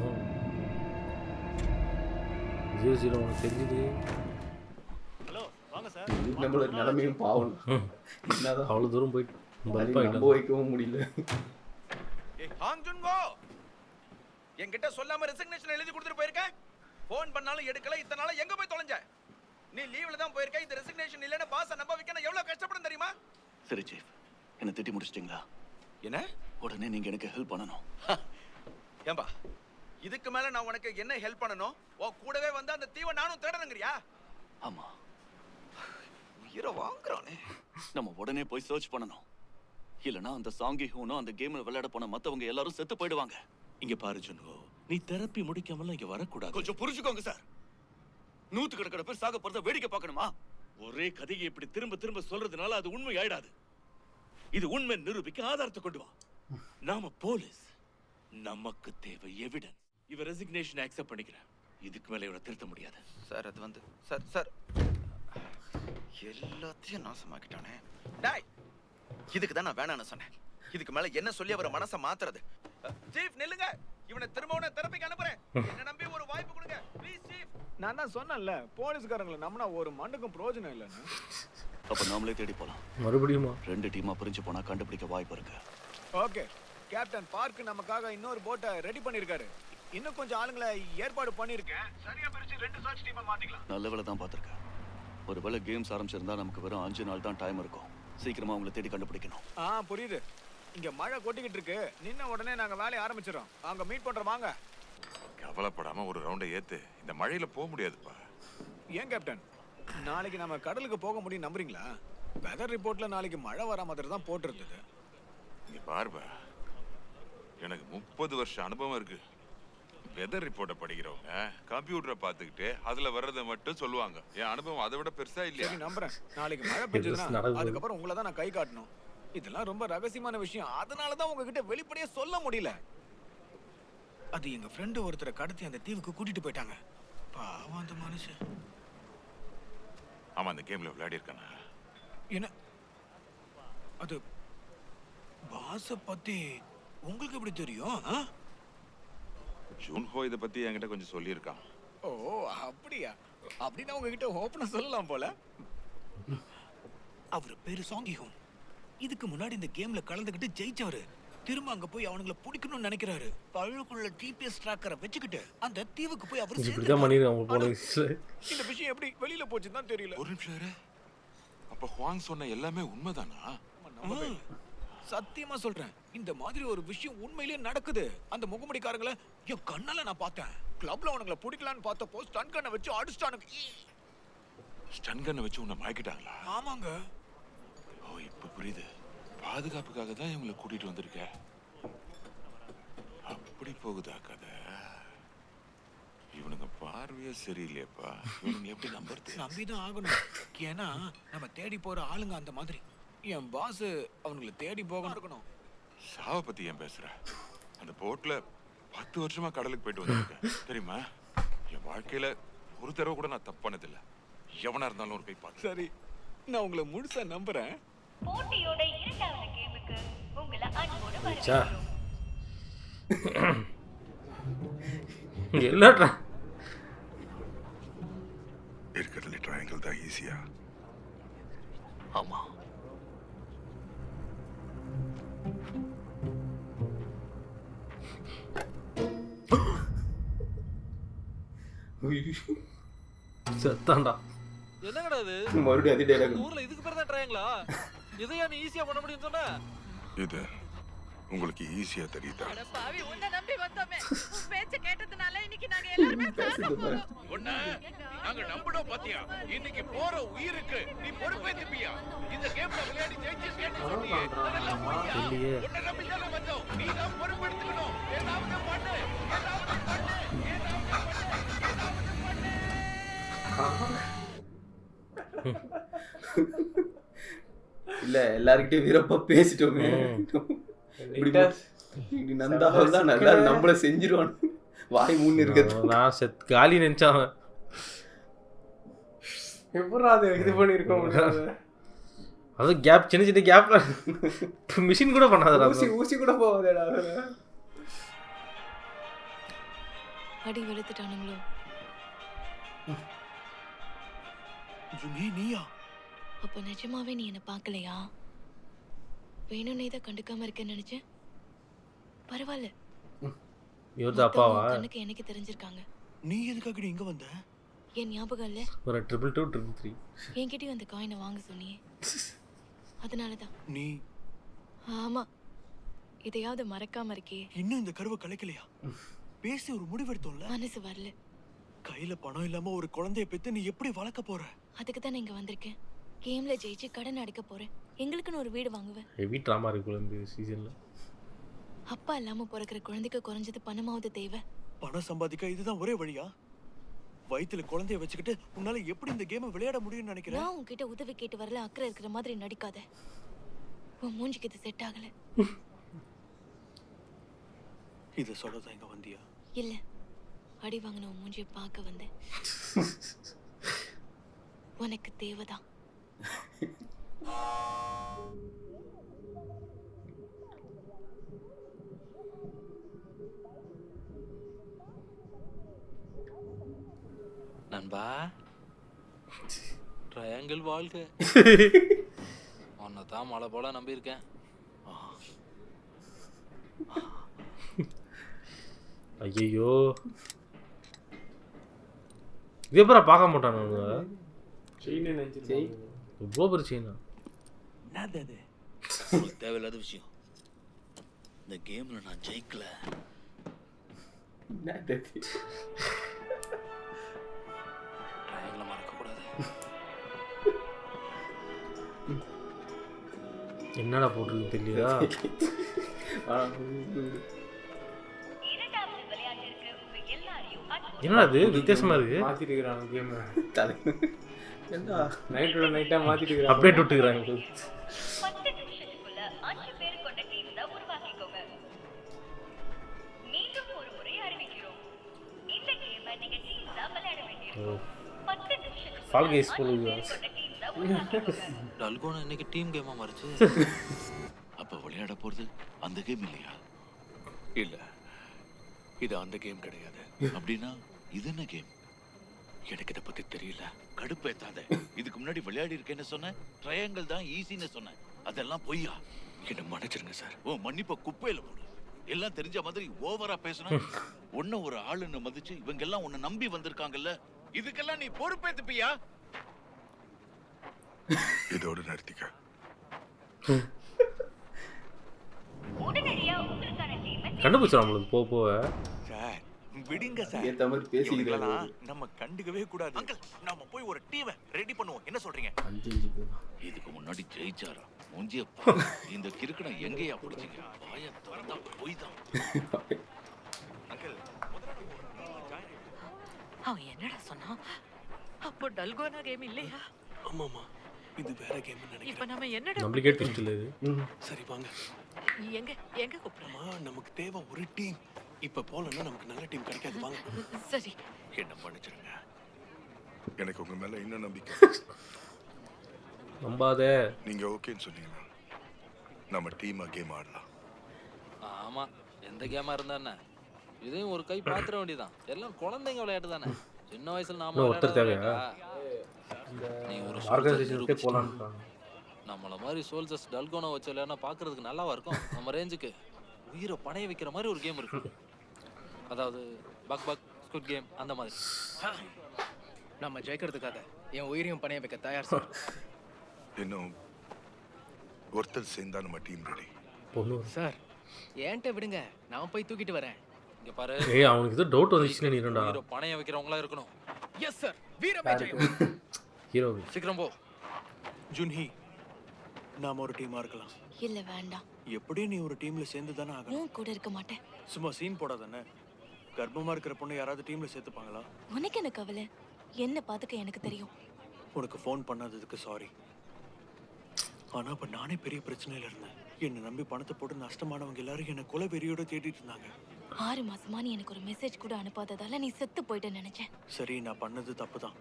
Speaker 1: 00 உனக்கு தெரிஞ்சுது.
Speaker 8: ஹலோ வாங்க சார்.
Speaker 2: நம்மளோட நிலைமையும் பாவம். என்னதான்
Speaker 1: அவ்வளோ தூரம் போயிட்டு
Speaker 2: நம்ப வைக்கவும் முடியல.
Speaker 15: என்கிட்ட சொல்லாம ரெசிக்னேஷன் எழுதி கொடுத்துட்டு போயிருக்க. போன் பண்ணாலும் எடுக்கல. இத்தனை நாளா எங்க போய் தொலைஞ்ச? நீ லீவ்ல தான் போயிருக்க. இந்த ரெசிக்னேஷன் இல்லைன்னு பாஸை நம்ப வைக்க நான் எவ்வளவு கஷ்டப்படும் தெரியுமா?
Speaker 5: சரி சீஃப், என்ன திட்டி முடிச்சிட்டீங்களா?
Speaker 15: என்ன?
Speaker 5: உடனே நீங்க எனக்கு ஹெல்ப் பண்ணணும்.
Speaker 15: ஏம்பா இதுக்கு மேல நான் உனக்கு என்ன ஹெல்ப் பண்ணணும்? உன் கூடவே வந்து அந்த தீவை நானும் தேடணுங்கிறியா?
Speaker 5: ஆமா,
Speaker 15: உயிரை வாங்குறானே.
Speaker 5: நம்ம உடனே போய் சர்ச் பண்ணணும். இல்லனா அந்த சாங்கி ஹூனோ அந்த கேம்ல விளையாட போன மத்தவங்க எல்லாரும் செத்து போயிடுவாங்க.
Speaker 16: இங்க பாரு ஜுன்ஹோ, நீ தெரப்பி முடிக்காமலாம் இங்க வரக்கூடாது.
Speaker 5: கொஞ்சம் புரிஞ்சுக்கோங்க சார். 100 பேர் சாக போறத வேடிக்கை பார்க்கணுமா?
Speaker 16: ஒரே கதையை இப்படி திரும்ப திரும்ப சொல்றதுனால அது உண்மை ஆயிடாது. இது உண்மை நிரூபிக்க ஆதாரத்தை கொண்டு வா. நாம போலீஸ், நமக்கு தேவை எவிடன்ஸ். இவ ரெசிக்னேஷன் அக்செப்ட் பண்ணிக்கிறேன். இதுக்கு மேல இவனை திருத்த முடியாது.
Speaker 15: சார் அது வந்து சார் எல்லாத்தையும் நாசமாக்கிட்டானே. டேய், இதுக்கு தான் நான் வேணான்னு சொன்னேன். இதுக்கு மேல என்ன சொல்லி அவரை மனசை மாத்துறது? சீஃப் நில்லுங்க, இவனை திரும்பவும் நான் தெரப்பிக்கு அனுப்புறேன். என்ன நம்பி ஒரு வாய்ப்பு கொடுங்க ப்ளீஸ் சீஃப்.
Speaker 8: நான் தான் சொன்னேன்ல, போலீஸ்காரங்களை நம்பினா ஒரு மண்ணுக்கும் பிரயோஜனம் இல்லைன்னு.
Speaker 5: அப்ப நாமளே தேடி போலாம்.
Speaker 1: மறுபடியுமா?
Speaker 5: 2 டீமா பிரிஞ்சு போனா கண்டுபிடிக்க வாய்ப்பு இருக்கு.
Speaker 8: ஓகே, கேப்டன் பார்க் நமக்காக இன்னொரு போட்டை ரெடி பண்ணிருக்காரு. இன்னும் கொஞ்சம் ஆளுங்களை ஏற்பாடு பண்ணிருக்கேன். சரியா பிரிச்சு 2 சர்ச் டீமா மாத்திக்கலாம்.
Speaker 5: நல்ல வேளை தான் பார்த்திருக்கேன். ஒருவேளை கேம்ஸ் ஆரம்பிச்சிருந்தா நமக்கு வெறும் 5 நாள் தான் டைம் இருக்கும். சீக்கிரமா அவங்களை தேடி கண்டுபிடிக்கணும்.
Speaker 8: புரியுது. இங்க மழை கொட்டிக்கிட்டு இருக்கு. நின்ன உடனே நாங்க வேலையை ஆரம்பிச்சிடறோம். அங்க மீட் பண்றோம் வாங்க.
Speaker 12: கவலைப்படாம ஒரு ரவுண்டை ஏத்து. இந்த மழையில போக முடியாதுப்பா.
Speaker 8: ஏன் கேப்டன், நாளைக்கு நம்ம கடலுக்கு போக முடியும் நம்புறீங்களா? வெதர் ரிப்போர்ட்ல நாளைக்கு மழை வர மாதிரி தான் போட்டிருந்தது.
Speaker 12: இங்க பாருப்பா, எனக்கு 30 வருஷம் அனுபவம் இருக்கு. வெதர் ரிப்போர்ட்டை படிக்கிறவங்க கம்ப்யூட்டரை பார்த்துக்கிட்டு அதுல வர்றதை மட்டும் சொல்லுவாங்க. என் அனுபவம் அதை விட பெருசா இல்லையா?
Speaker 8: சரி நம்புறேன். நாளைக்கு மழை பெஞ்சதுன்னா அதுக்கப்புறம் உங்களை தான் நான் கை காட்டணும். இதெல்லாம் ரொம்ப ரகசியமான விஷயம். அதனால தான் உங்ககிட்ட வெளிப்படையா சொல்ல முடியல. அது எங்க ஃப்ரெண்டு ஒருத்தரை கடத்தி அந்த தீவுக்கு கூட்டிட்டு போயிட்டாங்க. பாவம் அந்த மனுஷன்.
Speaker 12: ஆமா, அந்த கேம்ல விளையாடி இருக்கானா?
Speaker 8: என்ன அது பாஸ பத்தி உங்களுக்கு எப்படி தெரியும்?
Speaker 12: ஜூன்ஹோ இதை பத்தி என்கிட்ட கொஞ்சம் சொல்லியிருக்கான்.
Speaker 8: ஓ அப்படியா? அப்படின்னா உங்ககிட்ட ஓப்பனா சொல்லலாம் போல. அவர் பேரு சாங்கி ஹூன். இதுக்கு முன்னாடி இந்த கேம்ல கலந்துக்கிட்டு ஜெயிச்சவரு. திரும்ப அங்க போய் அவனுங்களை பிடிக்கணும்னு நினைக்கிறாரு. பழுக்குள்ள ஜிபிஎஸ் ட்ராக்கரை வச்சுக்கிட்டு அந்த தீவுக்கு போய் அவரு
Speaker 1: இப்படிதான் பண்ணிருக்காங்க போலீஸ்.
Speaker 8: இந்த விஷயம் எப்படி வெளியில போச்சுன்னு தான் தெரியல.
Speaker 12: ஒரு நிமிஷம் இரு. அப்ப ஹுவாங் சொன்ன எல்லாமே உண்மைதானா?
Speaker 8: சத்தியமா சொல்றேன், இந்த மாதிரி ஒரு விஷயம் உண்மையிலேயே நடக்குது. அந்த முகமுடிக்காரங்களை என் கண்ணால நான் பார்த்தேன். கிளப்ல அவனுங்களை பிடிக்கலான்னு பார்த்தப்போ ஸ்டன் கண்ணை வச்சு அடிச்சிட்டானுங்க.
Speaker 12: ஸ்டன் கண்ணை வச்சு உன்னை மயக்கிட்டாங்களா?
Speaker 8: ஆமாங்க.
Speaker 12: ஓ, இப்ப புரியுது. பாதுகாப்புக்காக தான் இவங்களை கூட்டிட்டு வந்திருக்க. அப்படி போகுதா கதை? இவனுங்க பார்வையே சரியில்லையப்பா. இவனுங்க எப்படி நம்புறது?
Speaker 8: நம்பிதான் ஆகணும். ஏன்னா நம்ம தேடி போற ஆளுங்க அந்த மாதிரி. என் பாஸ் அவங்களை தேடி போக இருக்கணும்.
Speaker 12: சாவை பத்தி ஏன் பேசுற? அந்த போட்ல 10 வருஷமா கடலுக்கு போயிட்டு வந்திருக்கேன் தெரியுமா? என் வாழ்க்கையில ஒரு தடவை கூட நான் தப்பு பண்ணதில்லை. எவனா இருந்தாலும் ஒரு போய் பார்த்து.
Speaker 8: சரி, நான் உங்களை முழுசா நம்புறேன்.
Speaker 17: போட்டியோட 2வது கேமுக்கு உங்களை அன்போடு
Speaker 1: வரவேற்கிறோம்.
Speaker 6: இருக்கிறதுல ட்ரையாங்கிள் தான் ஈஸியா?
Speaker 5: ஆமா.
Speaker 1: செத்தான்டா.
Speaker 2: என்னங்கடா இது? மறுபடியும் அதே டயலாக்.
Speaker 4: ஊர்ல இதுக்கு பேர் தான் ட்ரையாங்களா? இதையா நீ ஈஸியா பண்ண முடியும்னு சொன்ன?
Speaker 6: இது உங்களுக்கு ஈஸியா தெரியுதா?
Speaker 9: அட பாவி, உன்னை நம்பி வந்தோமே. உன் பேச்ச கேட்டதனால இன்னைக்கு நாங்க எல்லாரும் சாகணும்.
Speaker 15: ஒண்ணா நாங்க நம்பணும் பாத்தியா? இன்னைக்கு போற உயிருக்கு நீ பொறுப்பேத்துப்பியா? இந்த கேம்ல விளையாடி ஜெயிச்சிருக்கேன்னு சொன்னியே, அதெல்லாம் பொய்யா? உன்னை நம்பி தான வந்தோம். நீ தான் பொறுப்பெடுத்துக்கணும். ஏதாவது பண்ணு, ஏதாவது பண்ணு, ஏதாவது பண்ணு, ஏதாவது பண்ணு.
Speaker 2: இல்ல எல்லார்கிட்டயும் வீரப்பா பேசிட்டோமே. இப்படி நந்தாவல் தான் நல்லா நம்மள செஞ்சிருவான். வாய் மூணு இருக்குது.
Speaker 1: நான் காலி நினைச்சான்.
Speaker 10: எப்படா அது இது பண்ணிருக்கோம்?
Speaker 1: அது கேப், சின்ன சின்ன கேப்ல மிஷின் கூட பண்ணாதடா.
Speaker 10: ஊசி கூட போவாதேடா.
Speaker 14: அடி வெளுத்துட்டானுங்களோ?
Speaker 5: நீயா?
Speaker 14: அப்ப நிஜமாவே நீ என்ன பார்க்கலையா? வேணும்னே இதை கண்டுக்காம இருக்கேன்னு நினைச்சேன். பரவாயில்ல,
Speaker 1: இவர்தான் அப்பாவா?
Speaker 14: கண்ணுக்கு எனக்கு தெரிஞ்சிருக்காங்க.
Speaker 5: நீ எதுக்காக இங்க வந்த?
Speaker 14: என் ஞாபகம் இல்ல?
Speaker 1: ஒரு 222 333
Speaker 14: என்கிட்டயும் அந்த காயினை வாங்க சொன்னியே, அதனால தான்.
Speaker 8: நீ
Speaker 14: ஆமா, இதையாவது மறக்காம இருக்கே.
Speaker 8: இன்னும் இந்த கருவை கலைக்கலையா? பேசி ஒரு முடிவெடுத்தோம்ல.
Speaker 14: மனசு வரல.
Speaker 8: கையில பணம் இல்லாம ஒரு குழந்தைய பெத்து நீ எப்படி வளர்க்க போற?
Speaker 14: அதுக்கு தான் இங்க வந்திருக்கேன். கேம்ல ஜெயிச்சு கடன் அடைக்க போறேன். எங்களுக்குன்னு ஒரு வீடு வாங்குவேன்.
Speaker 1: ஹெவி ட்ராமா இருக்குல்ல இந்த சீசன்ல.
Speaker 14: அப்பா இல்லாம பிறக்கிற குழந்தைக்கு குறைஞ்சது பணமாவது தேவை.
Speaker 8: பணம் சம்பாதிக்க இதுதான் ஒரே வழியா? வயித்துல குழந்தைய வச்சுக்கிட்டு உன்னால எப்படி இந்த கேமை விளையாட முடியும்னு நினைக்கிறேன்?
Speaker 14: நான் உன்கிட்ட உதவி கேட்டு வரல, அக்கறை இருக்கிற மாதிரி நடிக்காத. உன் மூஞ்சிக்கு இது செட் ஆகல.
Speaker 8: இத சொல்லதான் இங்க வந்தியா?
Speaker 14: இல்ல, அடி வாங்கின உன் மூஞ்சியை பார்க்க வந்தேன். உனக்கு தேவைதான்.
Speaker 4: நண்பா ட்ரையாங்கிள் வாழ்க. உன்னை தான் மழை போல நம்பியிருக்கேன்.
Speaker 1: ஐயோ இதே பேர பார்க்க மாட்டானு இவ்வளோ பெரிய செயினா?
Speaker 16: என்னது
Speaker 4: உங்களுக்கு தேவையில்லாத விஷயம். இந்த கேம்ல நான் ஜெயிக்கல. ட்ரையாங்கிளை மறக்கக்கூடாது.
Speaker 1: என்னடா போட்டிருக்கு தெரியலையா?
Speaker 17: இரண்டாவது விளையாட்டிற்கு உங்க எல்லாரையும்
Speaker 1: என்னடா இது வித்தியாசமா இருக்கு?
Speaker 10: மாத்திட்டு இருக்காங்க கேம்.
Speaker 2: ஏண்டா
Speaker 10: நைட்டோட நைட்டா மாத்திட்டு இருக்காங்க.
Speaker 1: அப்டேட் விட்டுக்கிறாங்க.
Speaker 17: 10 நிமிஷத்துக்குள்ள 5 பேர் கொண்ட டீம் தான் உருவாக்கிக்கோங்க. மீண்டும் ஒரு முறை அறிவிக்கிறோம். இந்த கேமை நீங்க டீம் தான் விளையாட வேண்டியிருக்கும். 10 நிமிஷத்துக்குள்ள
Speaker 1: ஃபால் கைஸ் போலுங்க.
Speaker 17: கொண்ட டீம் தான் உருவாக்கிக்கோங்க.
Speaker 4: டல்கோனா இன்னைக்கு டீம் கேமா மாறிச்சு.
Speaker 5: அப்ப விளையாட போறது அந்த கேம் இல்லையா?
Speaker 8: இல்ல, இது அந்த கேம் கிடையாது.
Speaker 5: அப்படின்னா இது என்ன கேம்?
Speaker 8: எனக்கு இத பத்தி தெரியல.
Speaker 5: கடுப்பேத்தாத. இதுக்கு முன்னாடி விளையாடி இருக்கேன்னு சொன்னேன். ட்ரையாங்கிள் தான் ஈஸின்னு சொன்னேன். அதெல்லாம் பொய்யா?
Speaker 8: என்ன மன்னிச்சிருங்க சார்.
Speaker 5: ஓ மன்னிப்ப குப்பையில போடு. எல்லாம் தெரிஞ்ச மாதிரி ஓவரா பேசுனா உன்ன ஒரு ஆளுன்னு மதிச்சு இவங்க எல்லாம் உன்னை நம்பி வந்திருக்காங்கல்ல.
Speaker 16: இதுக்கெல்லாம் நீ பொறுப்பேத்துப்பியா?
Speaker 6: இதோட நிறுத்திக்க.
Speaker 17: உடனடியா உங்களுக்கான டீமை
Speaker 1: கண்டுபிடிச்சா நம்மளுக்கு போக போக.
Speaker 8: சார் விடுங்க சார்.
Speaker 2: ஏத்த மாதிரி பேசிக்கிறாரு.
Speaker 8: இவங்களெல்லாம் நம்ம கண்டுக்கவே கூடாது. அங்கிள், நாம போய் ஒரு டீமை ரெடி பண்ணுவோம். என்ன சொல்றீங்க?
Speaker 2: 5 பேர்.
Speaker 5: இதுக்கு முன்னாடி ஜெயிச்சாரா? மூஞ்சிய பாரு. இந்த கிறுக்கனை எங்கேயா பிடிச்சிங்க? வாய திறந்தா போய் தான்.
Speaker 8: அங்கிள்,
Speaker 9: அவன் என்னடா சொன்னான்? அப்போ டல்கோனா கேம் இல்லையா?
Speaker 8: ஆமாமா, இது வேற கேம்
Speaker 9: இப்ப
Speaker 8: நினைக்கிறேன்.
Speaker 9: நம்ம என்னடா
Speaker 1: நம்மளுக்கே ட்விஸ்ட் இல்லை இது.
Speaker 8: சரி வாங்க.
Speaker 9: எங்க எங்க கூப்பிடுறா?
Speaker 8: நமக்கு தேவை ஒரு டீம். இப்ப போலன்னா நமக்கு நல்ல டீம் கிடைக்காது. வாங்க.
Speaker 9: சரி,
Speaker 8: என்ன மன்னிச்சிருங்க.
Speaker 6: எனக்கு உங்க மேல இன்னும் நம்பிக்கை.
Speaker 1: நம்பாத.
Speaker 6: நீங்க ஓகேன்னு சொன்னீங்கன்னா நம்ம டீமா கேம் ஆடலாம்.
Speaker 4: ஆமா, எந்த கேமா இருந்தா என்ன? இதையும் ஒரு கை பாத்திர வேண்டியதான். எல்லாம் குழந்தைங்க விளையாட்டு தானே. சின்ன வயசுல நாம
Speaker 1: ஒருத்தர் தேவையா?
Speaker 4: நீ ஒரு
Speaker 1: ஆர்கனைசேஷனுக்கே போலான்னு.
Speaker 4: நம்மள மாதிரி சோல்ஜர்ஸ் டல்கோனா வச்சு விளையாடினா பார்க்கறதுக்கு நல்லாவா இருக்கும்? நம்ம ரேஞ்சுக்கு உயிரை பணைய வைக்கிற மாதிரி ஒரு கேம் இருக்கு. அதாவது பக் பக் ஸ்குட் கேம் அந்த மாதிரி.
Speaker 7: நம்ம ஜெயிக்கிறதுக்காக என் உயிரையும் பணைய வைக்க தயார் சார்.
Speaker 6: இன்னும் ஒருத்தர் சேர்ந்தா நம்ம டீம் ரெடி.
Speaker 1: பொண்ணு
Speaker 7: சார் ஏன்ட்ட விடுங்க, நான் போய் தூக்கிட்டு வரேன்.
Speaker 4: இங்க பாரு,
Speaker 1: ஏய் அவனுக்கு ஏதோ டவுட் வந்துச்சுன்னு நீரண்டா.
Speaker 4: உயிரை பணைய வைக்கிறவங்களா இருக்கணும்.
Speaker 7: எஸ் சார், வீரமே ஜெயம்.
Speaker 1: ஹீரோ
Speaker 4: சீக்கிரம் போ.
Speaker 8: ஜுன்ஹி, நாம ஒரு டீமா இருக்கலாம்.
Speaker 14: இல்ல வேண்டாம்.
Speaker 8: எப்படி நீ ஒரு டீம்ல சேர்ந்து தானே ஆகணும்.
Speaker 14: உன் கூட இருக்க மாட்டேன்.
Speaker 8: சும்மா சீன் போடாதானே. கர்ப்பமா இருக்கிற பொண்ணு யாராவது டீம்ல சேர்த்துப்பாங்களா?
Speaker 14: உனக்கு என்ன கவலை? என்ன பாத்துக்க எனக்கு தெரியும்.
Speaker 8: உனக்கு ஃபோன் பண்ணாததுக்கு சாரி. ஆனா அப்ப நானே பெரிய பிரச்சனையில இருந்தேன். என்ன நம்பி பணத்தை போட்டு நஷ்டமானவங்க எல்லாரும் என்ன கொலை வெறியோட தேடிட்டு இருந்தாங்க.
Speaker 14: 6 மாசமா நீ எனக்கு ஒரு மெசேஜ் கூட அனுப்பாததால நீ செத்து போயிட்டு நினைச்சேன்.
Speaker 8: சரி, நான் பண்ணது தப்பு தான்.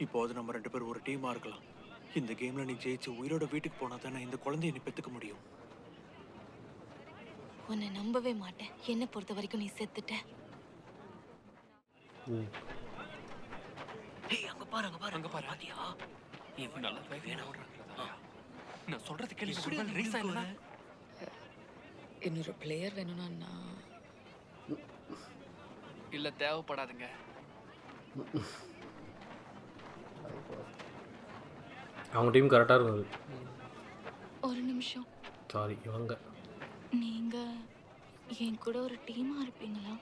Speaker 8: இப்போது நம்ம 2 பேரும் ஒரு டீமா இருக்கலாம். இந்த கேம்ல நீ ஜெயிச்சு உயிரோட வீட்டுக்கு போனா தானே இந்த குழந்தைய நீ பெத்துக்க முடியும்.
Speaker 14: உன்னை நம்பவே மாட்டேன். என்ன பொறுத்த வரைக்கும் நீ செத்துட்ட.
Speaker 7: ஏய் அங்க பாரு, அங்க பாரு, அங்க பாரு. பாத்தியா? இவன் நல்லா வேணும். நான் சொல்றது கேளு. சொல்றது ரீசா இல்ல.
Speaker 18: இன்னொரு பிளேயர் வேணும்னா நான்
Speaker 7: இல்ல தேவைப்படாதுங்க.
Speaker 1: அவங்க டீம் கரெக்டாக இருக்கும்.
Speaker 14: ஒரு நிமிஷம்.
Speaker 1: சாரி இவங்க.
Speaker 14: நீங்க என் கூட ஒரு டீமா இருப்பீங்களா?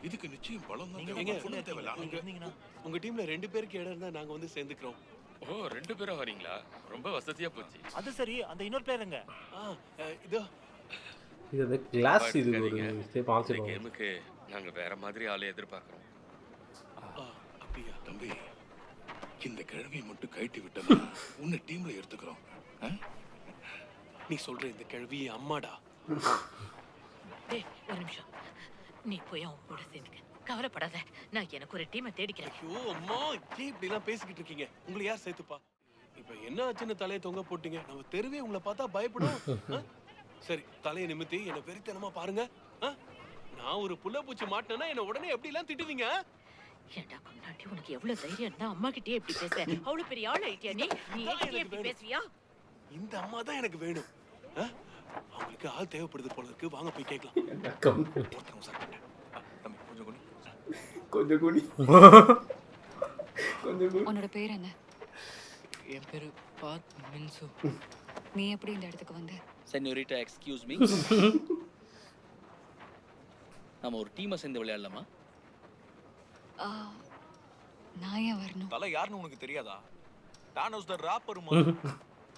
Speaker 15: இதுக்கு நிச்சயம் பலம் தான்
Speaker 16: எங்க
Speaker 15: தேவையில்ல.
Speaker 16: உங்க டீம்ல 2 பேருக்கு இடம் இருந்தா நாங்க வந்து சேர்ந்துக்கிறோம்.
Speaker 13: ஓ 2 பேரா வரீங்களா? ரொம்ப வசதியா போச்சு.
Speaker 8: அது சரி, அந்த இன்னொரு பிளேயருங்க.
Speaker 16: இதோ
Speaker 1: இது அந்த கிளாஸ் இது ஒரு ஸ்டெப்
Speaker 13: இந்த
Speaker 1: ஆன்சர்.
Speaker 13: கேமுக்கு நாங்க வேற மாதிரி ஆளை எதிர்பார்க்கறோம்.
Speaker 15: அப்படியா தம்பி? இந்த கிழவியை மட்டும் கழட்டி விட்டனா உன்னை டீம்ல எடுத்துக்கிறோம்.
Speaker 16: நீ சொல்ற இந்த கிழவி அம்மாடா.
Speaker 9: டேய் ஒரு நிமிஷம். நீ போய் அவன் கூட சேர்ந்துக்க. கவலைப்படாத, நான் எனக்கு ஒரு டீமை தேடிக்கிறேன்.
Speaker 16: ஐயோ அம்மா, ஏன் இப்படி எல்லாம் பேசிக்கிட்டு இருக்கீங்க? உங்களை யார் சேர்த்துப்பா? இப்ப என்ன ஆச்சுன்னு தலையை தொங்க போட்டீங்க? நம்ம தெருவே உங்களை பார்த்தா பயப்படும். சரி, தலையை நிமித்தி என்ன வெறித்தனமா பாருங்க. நான் ஒரு புள்ள பூச்சி மாட்டினா என்ன உடனே எப்படி எல்லாம் திட்டுவீங்க?
Speaker 9: ஏண்டா கொண்டாட்டி, உனக்கு எவ்வளவு தைரியம் இருந்தா அம்மா கிட்டே இப்படி பேச? அவ்வளவு பெரிய ஆள் ஆயிட்டியா நீ? நீ என்கிட்டயே இப்படி பேசுவியா?
Speaker 16: இந்த அம்மா தான் எனக்கு வேணும். அவங்களுக்கு ஆள் தேவைப்படுது போல இருக்கு. வாங்க போய் கேட்கலாம்.
Speaker 10: கொஞ்சம் குனி.
Speaker 18: உன்னோட பேர் என்ன?
Speaker 19: என் பேரு பாத் மின்சு.
Speaker 18: நீ எப்படி இந்த இடத்துக்கு வந்த?
Speaker 20: சென்யோரிட்டா எக்ஸ்கியூஸ் மீ, நம்ம ஒரு டீமை சேர்ந்து விளையாடலாமா?
Speaker 18: நான் ஏன் வரணும்?
Speaker 8: தல யாருன்னு உனக்கு தெரியாதா? டானோஸ் த ராப்பர்.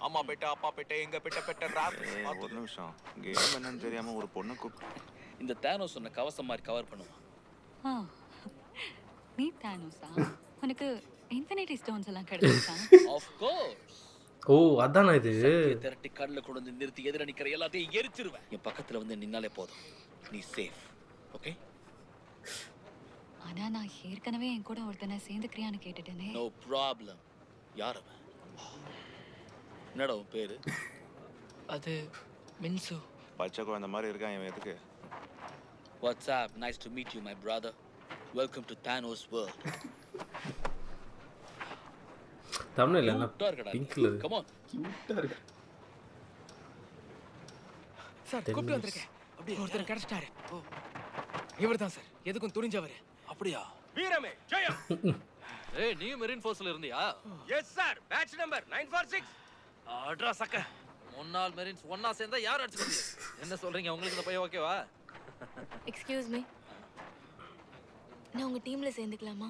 Speaker 8: அம்மா பெட்ட அப்பா பெட்ட எங்க பெட்ட பெட்ட ராப்.
Speaker 21: ஒரு நிமிஷம், கேம் என்னன்னு தெரியாம ஒரு பொண்ணு
Speaker 20: இந்த தானோஸ் சொன்ன கவசம் மாதிரி கவர் பண்ணுவான்.
Speaker 18: நீ தானோஸா? உனக்கு இன்ஃபினிட்டி ஸ்டோன்ஸ் எல்லாம் கிடைச்சா?
Speaker 20: Of course.
Speaker 1: ஓ அதானா இது?
Speaker 20: திரட்டி கடல்ல கொண்டு வந்து நிறுத்தி எதிர நிக்கிற எல்லாத்தையும் எரிச்சிருவேன். என் பக்கத்துல வந்து நின்னாலே போதும், நீ சேஃப். ஓகே?
Speaker 18: ஆனா நான் ஏற்கனவே என் கூட ஒருத்தனை சேர்ந்துக்கிறியான்னு கேட்டுட்டேனே.
Speaker 20: No problem. யார் அவன்? என்னடா உன் பேரு?
Speaker 19: அது மின்சு.
Speaker 21: பச்சை குழந்தை மாதிரி இருக்கான் இவன். எதுக்கு?
Speaker 20: What's up? Nice to meet you, my brother. Welcome to Thanos world.
Speaker 1: தமிழ்ல என்ன பிங்க்ல இருக்கு.
Speaker 20: Come on.
Speaker 2: கியூட்டா இருக்கு.
Speaker 7: சார் கூப்பிட்டு வந்திருக்கேன். அப்படியே ஒருத்தர் கிடைச்சிட்டாரு. இவர்தான் சார், எதுக்கும் துணிஞ்சவர்.
Speaker 20: அப்படியா?
Speaker 16: வீரமே ஜெயம்.
Speaker 20: ஏய், நீ மெரின் ஃபோர்ஸ்ல இருந்தியா?
Speaker 16: Yes sir, batch number 946.
Speaker 20: ஆட்ரா சக்க. முன்னாள் மெரின்ஸ் ஒண்ணா சேர்ந்தா யார் அடிச்சு முடியும்? என்ன சொல்றீங்க? உங்களுக்கு இந்த பையன் ஓகேவா?
Speaker 14: எக்ஸ்கியூஸ் மீ, நான் உங்க டீம்ல சேர்ந்துக்கலாமா?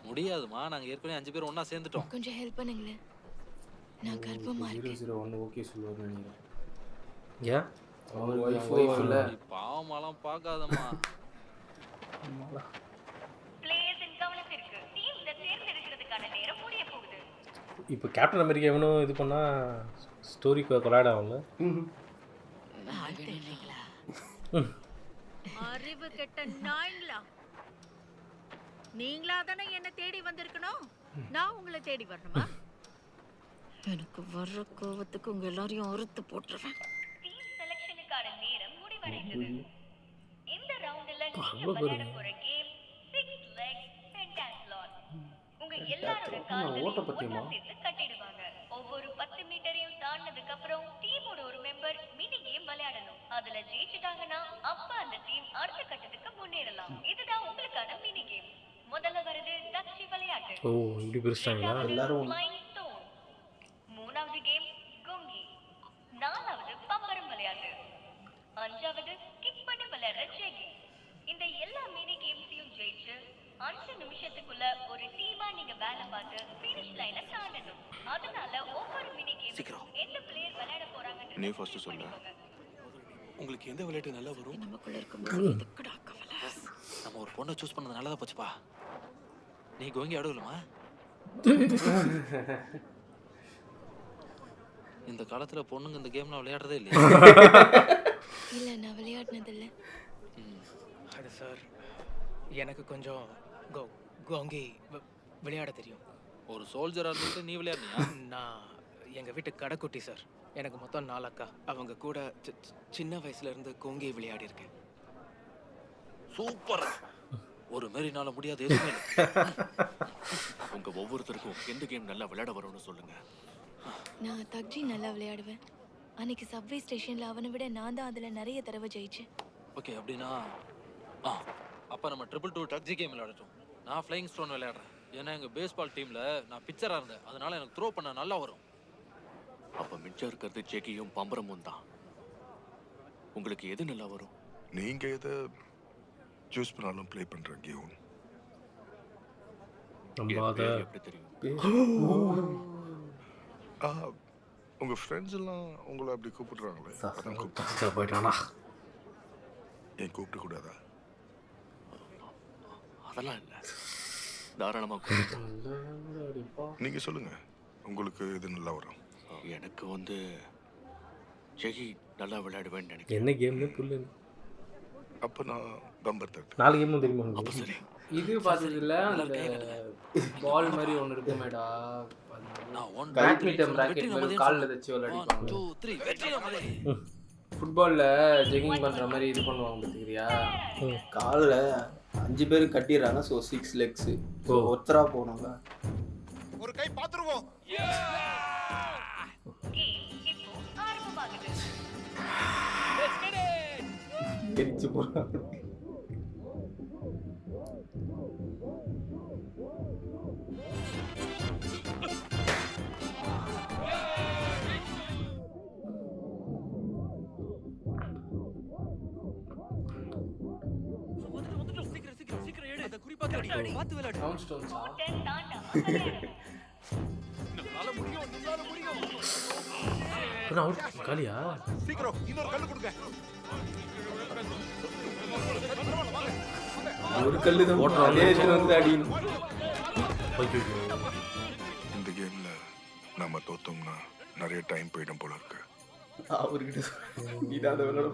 Speaker 20: முடியாதுமா, நாங்க ஏற்கனவே 5 பேர் ஒண்ணா சேர்ந்துட்டோம்.
Speaker 14: கொஞ்சம் ஹெல்ப் பண்ணுங்களேன். நான் கர்ப்பமா இருக்கேன்.
Speaker 10: 001 ஓகே சொல்லுவாரு நினைக்கிறேன்.
Speaker 1: ஏன்?
Speaker 10: அவர் வைஃப் இல்ல.
Speaker 20: பாவமாலாம் பார்க்காதம்மா.
Speaker 17: பிளேயர்ஸின் கவனத்திற்கு டீம்ல தேர்ந்தெடுக்கிறதுக்கான நேரம் முடிய போகுது.
Speaker 1: இப்போ கேப்டன் அமெரிக்கா எவனும் இது பண்ணா ஸ்டோரிக்கு கொலாட அவங்க.
Speaker 9: அறிவு கெட்ட நாய்ங்களா, நீங்களா தானே என்ன தேடி வந்திருக்கணும்? நான் உங்களை தேடி வரணுமா? எனக்கு வர்ற கோவத்துக்கு உங்க எல்லாரையும் அறுத்து போட்டுருவேன்.
Speaker 17: டீம் செலக்ஷனுக்கான நேரம் முடிவடைந்தது. இந்த ரவுண்ட்ல நீங்க விளையாட போற கேம் 6 லெக் பென்டாத்லான். உங்க எல்லாரோட கால்களையும் ஒண்ணா சேர்த்து கட்டிடுவாங்க. ஒவ்வொரு 10 மீட்டரையும் தாண்டினதுக்கு அப்புறம் டீமோட ஒரு மெம்பர் மினி கேம் விளையாடணும். அதுல ஜெயிச்சிட்டாங்கன்னா அப்ப அந்த டீம் அடுத்த கட்டத்துக்கு முன்னேறலாம். இதுதான் உங்களுக்கான மினி கேம். முதல்ல வருது தக்ஷி விளையாட்டு.
Speaker 1: ஓ இப்படி பிரிச்சாங்களா எல்லாரும்?
Speaker 17: மூணாவது கேம் குங்கி. நாலாவது பம்பரம் விளையாட்டு. அஞ்சாவது கிக் பண்ணி விளையாடுற ஜெகி. இந்த எல்லா மினி கேம்ஸையும் ஜெயிச்சு 5 நிமிஷத்துக்குள்ள ஒரு டீமா நீங்க வேலை பார்த்து ஃபினிஷ் லைனை தாண்டணும். அதனால ஒவ்வொரு மினி கேமுக்கும் எந்த பிளேயர் விளையாட போறாங்கன்னு
Speaker 21: நீ ஃபர்ஸ்ட் சொல்லு.
Speaker 16: உங்களுக்கு எந்த விளையாட்டு நல்லா வரும்?
Speaker 9: நமக்குள்ள இருக்கும்போது எதுக்குடா கவலை?
Speaker 20: நம்ம ஒரு பொண்ணை சூஸ் பண்ணது நல்லதா போச்சுப்பா. நீ கோங்கி ஆடுவலமா? இந்த காலத்துல பொண்ணுங்க இந்த கேம்லாம் விளையாடுறதே இல்லையா?
Speaker 14: இல்ல, நான் விளையாடினது இல்ல.
Speaker 7: அது சார், எனக்கு கொஞ்சம் கோங்கி விளையாட தெரியும்.
Speaker 20: ஒரு சோல்ஜரா இருந்துட்டு நீ விளையாடுனியா?
Speaker 7: நான் எங்க வீட்டு கடைக்குட்டி சார். எனக்கு மொத்தம் 4 அக்கா. அவங்க கூட சின்ன வயசுல இருந்து கோங்கி விளையாடி இருக்கேன்.
Speaker 20: சூப்பர். ஒரு மெரினால முடியாது எதுவுமே இல்லை.
Speaker 5: உங்க ஒவ்வொருத்தருக்கும் எந்த கேம் நல்லா விளையாட வரும்னு சொல்லுங்க.
Speaker 14: நான் தக்ஜி நல்லா விளையாடுவேன். அன்னைக்கு சப்வே ஸ்டேஷன்ல அவனை விட நான் தான் அதுல நிறைய தடவை ஜெயிச்சேன்.
Speaker 20: ஓகே, அப்படின்னா அப்ப நம்ம 222 டக்ஜி கேம் விளையாடட்டும். நான் ஃப்ளைங் ஸ்டோன் விளையாடுறேன். ஏன்னா எங்க பேஸ்பால் டீம்ல நான் பிச்சரா இருந்தேன். அதனால எனக்கு த்ரோ பண்ண நல்லா வரும்.
Speaker 16: அப்ப மிச்சம் இருக்கிறது ஜெகியும் பம்பரமும் தான். உங்களுக்கு எது நல்லா வரும்?
Speaker 6: நீங்க எதை சூஸ் பண்ணாலும் ப்ளே பண்ற கியோன்.
Speaker 16: எப்படி தெரியும்?
Speaker 6: உங்க ஃப்ரெண்ட்ஸ் எல்லாம் உங்களை அப்படி கூப்பிடுறாங்களே, அதான்
Speaker 1: போயிட்டானா?
Speaker 6: ஏன் கூப்பிட கூடாதா?
Speaker 16: அதெல்லாம் இல்ல, தாராளமா
Speaker 6: நீங்க சொல்லுங்க, உங்களுக்கு இது நல்லா வரும்.
Speaker 16: எனக்கு வந்து ஜெகி நல்லா விளையாடுவேன்னு நினைக்கிறேன்.
Speaker 1: என்ன கேம்னு புல்லு.
Speaker 6: அப்ப நான் பம்பர் தட்டு.
Speaker 1: 4 கேமும் தெரியுமா?
Speaker 16: அப்ப சரி.
Speaker 10: இது பார்த்ததுல அந்த பால் மாதிரி ஒன்று இருக்குமேடா, பேட்மிண்டன் ராக்கெட் மாதிரி காலில் தச்சு விளையாடிப்பாங்க. ஃபுட்பாலில் ஜெகிங் பண்ணுற மாதிரி இது பண்ணுவாங்க பார்த்துக்கிறியா?
Speaker 2: காலில் 5 பேர் கட்டிடுறாங்க. So 6 legs. ஸோ ஒத்தரா போனாங்க.
Speaker 15: ஒரு கை பார்த்துருவோம்.
Speaker 2: எரிச்சு போறாங்க.
Speaker 1: காலியா?
Speaker 15: சீக்கிரம் இன்னொரு கல்லு கொடுங்க.
Speaker 2: ஒரு கல்லு தான் வந்து அடிக்கணும்.
Speaker 6: இந்த கேம்ல நம்ம தோத்தோம்னா நிறைய டைம் போயிடும் போல இருக்கு.
Speaker 2: அவர்கிட்ட இதான் அந்த விளையாட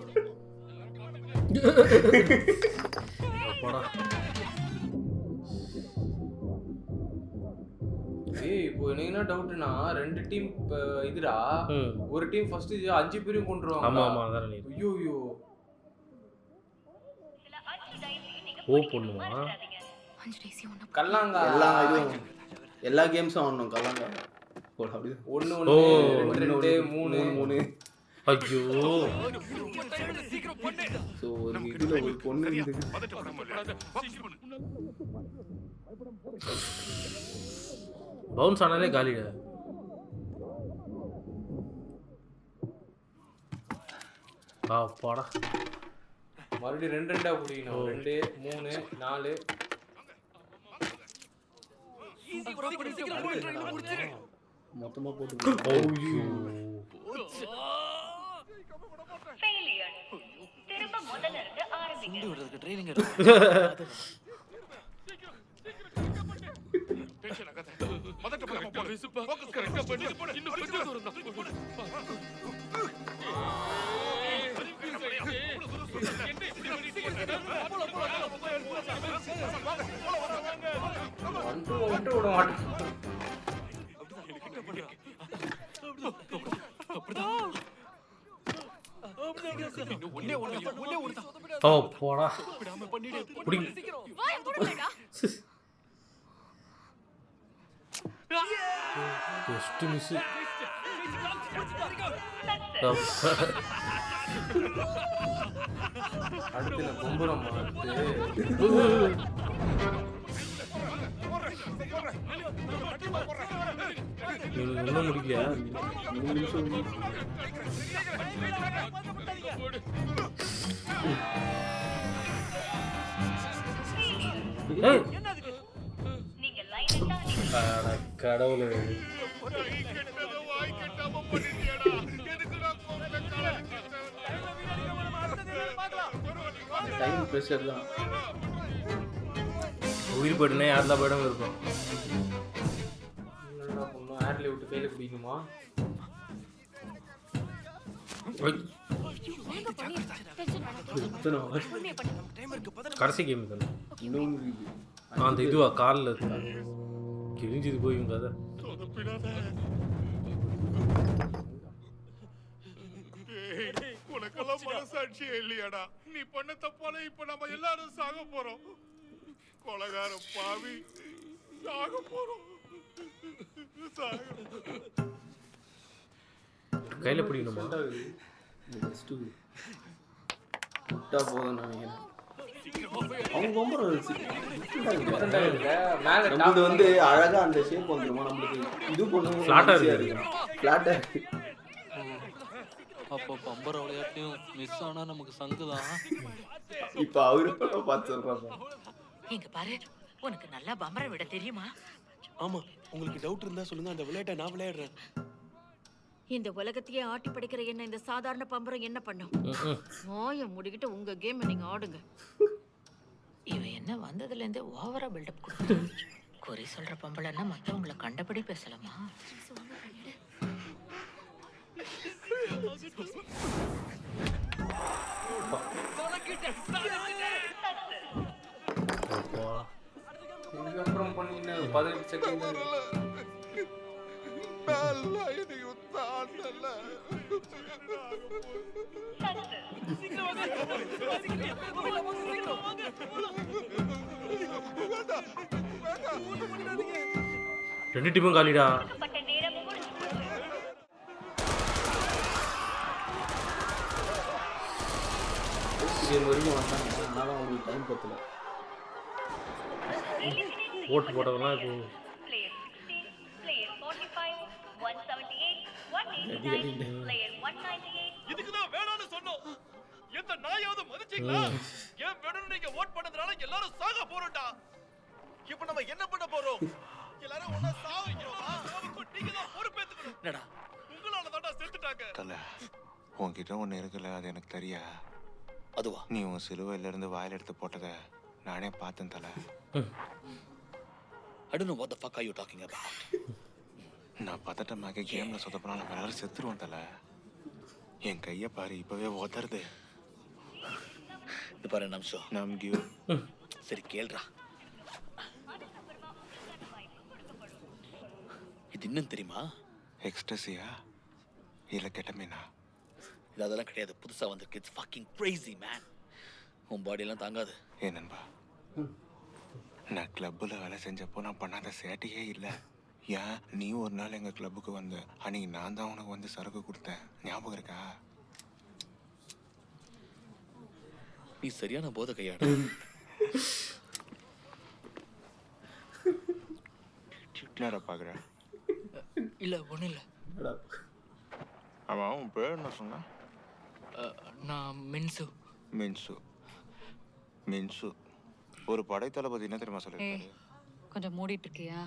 Speaker 10: இப்போ எனக்கு என்ன டவுட்னா, 2 டீம் இதுடா, ஒரு டீம் ஃபர்ஸ்ட் 5 பேரையும் கொண்டுருவாங்க.
Speaker 1: ஆமா ஆமா அதான் நீ.
Speaker 10: ஐயோ ஐயோ.
Speaker 1: ஓ பொண்ணுமா?
Speaker 10: கல்லாங்கா
Speaker 2: எல்லா கேம்ஸும் ஆடணும். கல்லாங்கா அப்படி
Speaker 10: 1 1 2 3 3.
Speaker 1: ஐயோ.
Speaker 2: ஸோ ஒரு இதுல ஒரு பொண்ணு இருந்தது.
Speaker 1: பவுன்ஸ் ஆனாலே காலிடா. பாடா
Speaker 10: மறுபடியும் 2 2 புடிக்கணும். 2 3 4.
Speaker 2: மொத்தமா போட்டு
Speaker 17: திரும்ப முதல்ல இருந்து ஆரம்பிங்க.
Speaker 4: ட்ரைனிங்
Speaker 1: ஓ போடா. Just miss.
Speaker 10: அடுத்து பொம்பரம்
Speaker 1: இன்னும் முடிக்கலையா? கடவுளே.
Speaker 2: டைம் பிரஷர் தான்.
Speaker 1: உயிர் போயிட்டுனே யாரெல்லாம் போயிடும் இருக்கும்.
Speaker 10: ஏர்ல விட்டு கையில குடிக்கணுமா?
Speaker 1: கடைசி கேம் தானே. அந்த இதுவா காலில் கிழிஞ்சது போய் கதை.
Speaker 15: உனக்கெல்லாம் மனசாட்சியே இல்லையாடா? நீ பண்ண தப்பால இப்ப நம்ம எல்லாரும் சாக போறோம். கொலைகார பாவி சாக போறோம்.
Speaker 1: கையில பிடிக்கணுமா?
Speaker 2: போதும் நினைக்கிறேன்.
Speaker 10: நம்மளது
Speaker 2: வந்து அழகா அந்த ஷேப் வந்துருமா? நம்மளுக்கு இது பண்ணுவோம். ஃபிளாட்டா இருக்கு.
Speaker 4: அப்போ பம்பர விளையாட்டையும் மிஸ் ஆனா நமக்கு சங்குதான்.
Speaker 2: இப்போ அவரு பார்த்து சொல்றாங்க.
Speaker 9: இங்க பாரு, உனக்கு நல்லா பம்பரம் விட தெரியுமா?
Speaker 3: ஆமா, உங்களுக்கு டவுட் இருந்தா சொல்லுங்க, அந்த விளையாட்டை நான் விளையாடுறேன்.
Speaker 22: இந்த உலகத்தையே ஆட்டி படைக்கிற என்ன இந்த சாதாரண பம்பரம் என்ன பண்ணும்? மோய முடிக்கிட்டு உங்க கேம் நீங்க ஆடுங்க.
Speaker 9: இவன் என்ன வந்ததுல இருந்தே ஓவரா பில்டப் கொடுத்தான். குறி சொல்ற பொம்பளைன்னா மத்தவங்கள கண்டபடி பேசலாமா?
Speaker 10: இதுக்கப்புறம் பண்ணின 18 செகண்ட்
Speaker 1: ரெண்டு டீமும் காலிடா.
Speaker 2: கேம் வரைக்கும் வந்தாங்க, அதனால அவங்களுக்கு டைம் பத்தல.
Speaker 1: ஓட்டு போட்டவங்களாம் இப்போ
Speaker 15: இதுக்குதான் வேணாம்னு சொன்னோம். எந்த நாயாவது மதிச்சீங்களா? ஏன் வேணும்னு நீங்க ஓட் பண்ணதுனால எல்லாரும் சாக போறோம்டா. இப்போ நம்ம என்ன பண்ண போறோம்? எல்லாரும் ஒண்ணா சாவிக்கிறோமா? சாவுக்கு நீங்க தான் பொறுப்பேத்துக்கணும்.
Speaker 20: என்னடா
Speaker 15: உங்களால தான்டா செத்துட்டாங்க.
Speaker 21: தல, உன்கிட்ட ஒன்று இருக்குல்ல, அது எனக்கு தெரியா?
Speaker 20: அதுவா?
Speaker 21: நீ உன் சிலுவையில இருந்து வாயில் எடுத்து போட்டதை நானே பார்த்தேன் தல.
Speaker 20: I don't know what the fuck are you talking about.
Speaker 21: நான் பதட்டமாக கேம்ல சொதப்பினா நம்ம எல்லாரும் செத்துருவோம் தல. என் கையை பாரு, இப்பவே உதறது.
Speaker 20: இது பாரு நிமிஷம்.
Speaker 21: நம்கியூ.
Speaker 20: சரி கேள்றா. இது இன்னும் தெரியுமா?
Speaker 21: எக்ஸ்டசியா இல்ல கெட்டமீனா?
Speaker 20: இது அதெல்லாம் கிடையாது, புதுசா வந்திருக்கு. It's fucking Crazy man. உன் பாடியெல்லாம் தாங்காது.
Speaker 21: ஏன் நண்பா, நான் கிளப்பில் வேலை செஞ்சப்போ நான் பண்ணாத சேட்டையே இல்லை. ஏன் நீ ஒரு நாள் எங்கள் கிளப்புக்கு வந்த, அன்னைக்கு நான் தான் உனக்கு வந்து சரக்கு கொடுத்தேன், ஞாபகம் இருக்கா?
Speaker 20: நீ சரியான போதை கையாடு.
Speaker 21: என்னடா பார்க்குற?
Speaker 19: இல்லை ஒன்றும் இல்லை.
Speaker 21: அவன் அவன் பேர் என்ன சொன்னான்?
Speaker 19: நான் மின்சு.
Speaker 21: மின்சு. மின்சு ஒரு படைத்தளபதி என்ன தெரியுமா சொல்லிருக்காரு?
Speaker 18: கொஞ்சம் மூடிட்டு இருக்கியா?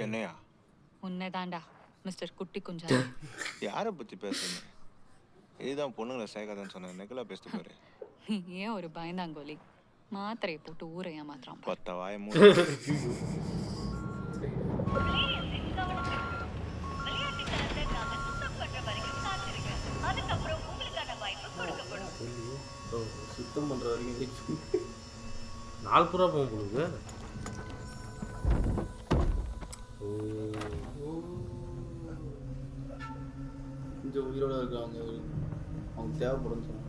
Speaker 21: என்னையா?
Speaker 18: உன்னைதான்டா மிஸ்டர் குட்டி குஞ்சா.
Speaker 21: யாரை பற்றி பேசுறீங்க? இதுதான் பொண்ணுங்களை சேர்க்காதன்னு சொன்ன நெகலா பேசிட்டு பாரு.
Speaker 18: ஏன் ஒரு பயந்தாங்கோலி மாத்திரையை போட்டு ஊரை ஏமாத்துறான்.
Speaker 21: 10 வாய மூடு.
Speaker 2: சுத்தம் பண்ற வரைக்கும்
Speaker 1: 4 புறா போகும் பொழுது.
Speaker 2: கொஞ்சம் உயிரோட இருக்காங்க, அவங்க தேவைப்படும் சொன்னாங்க.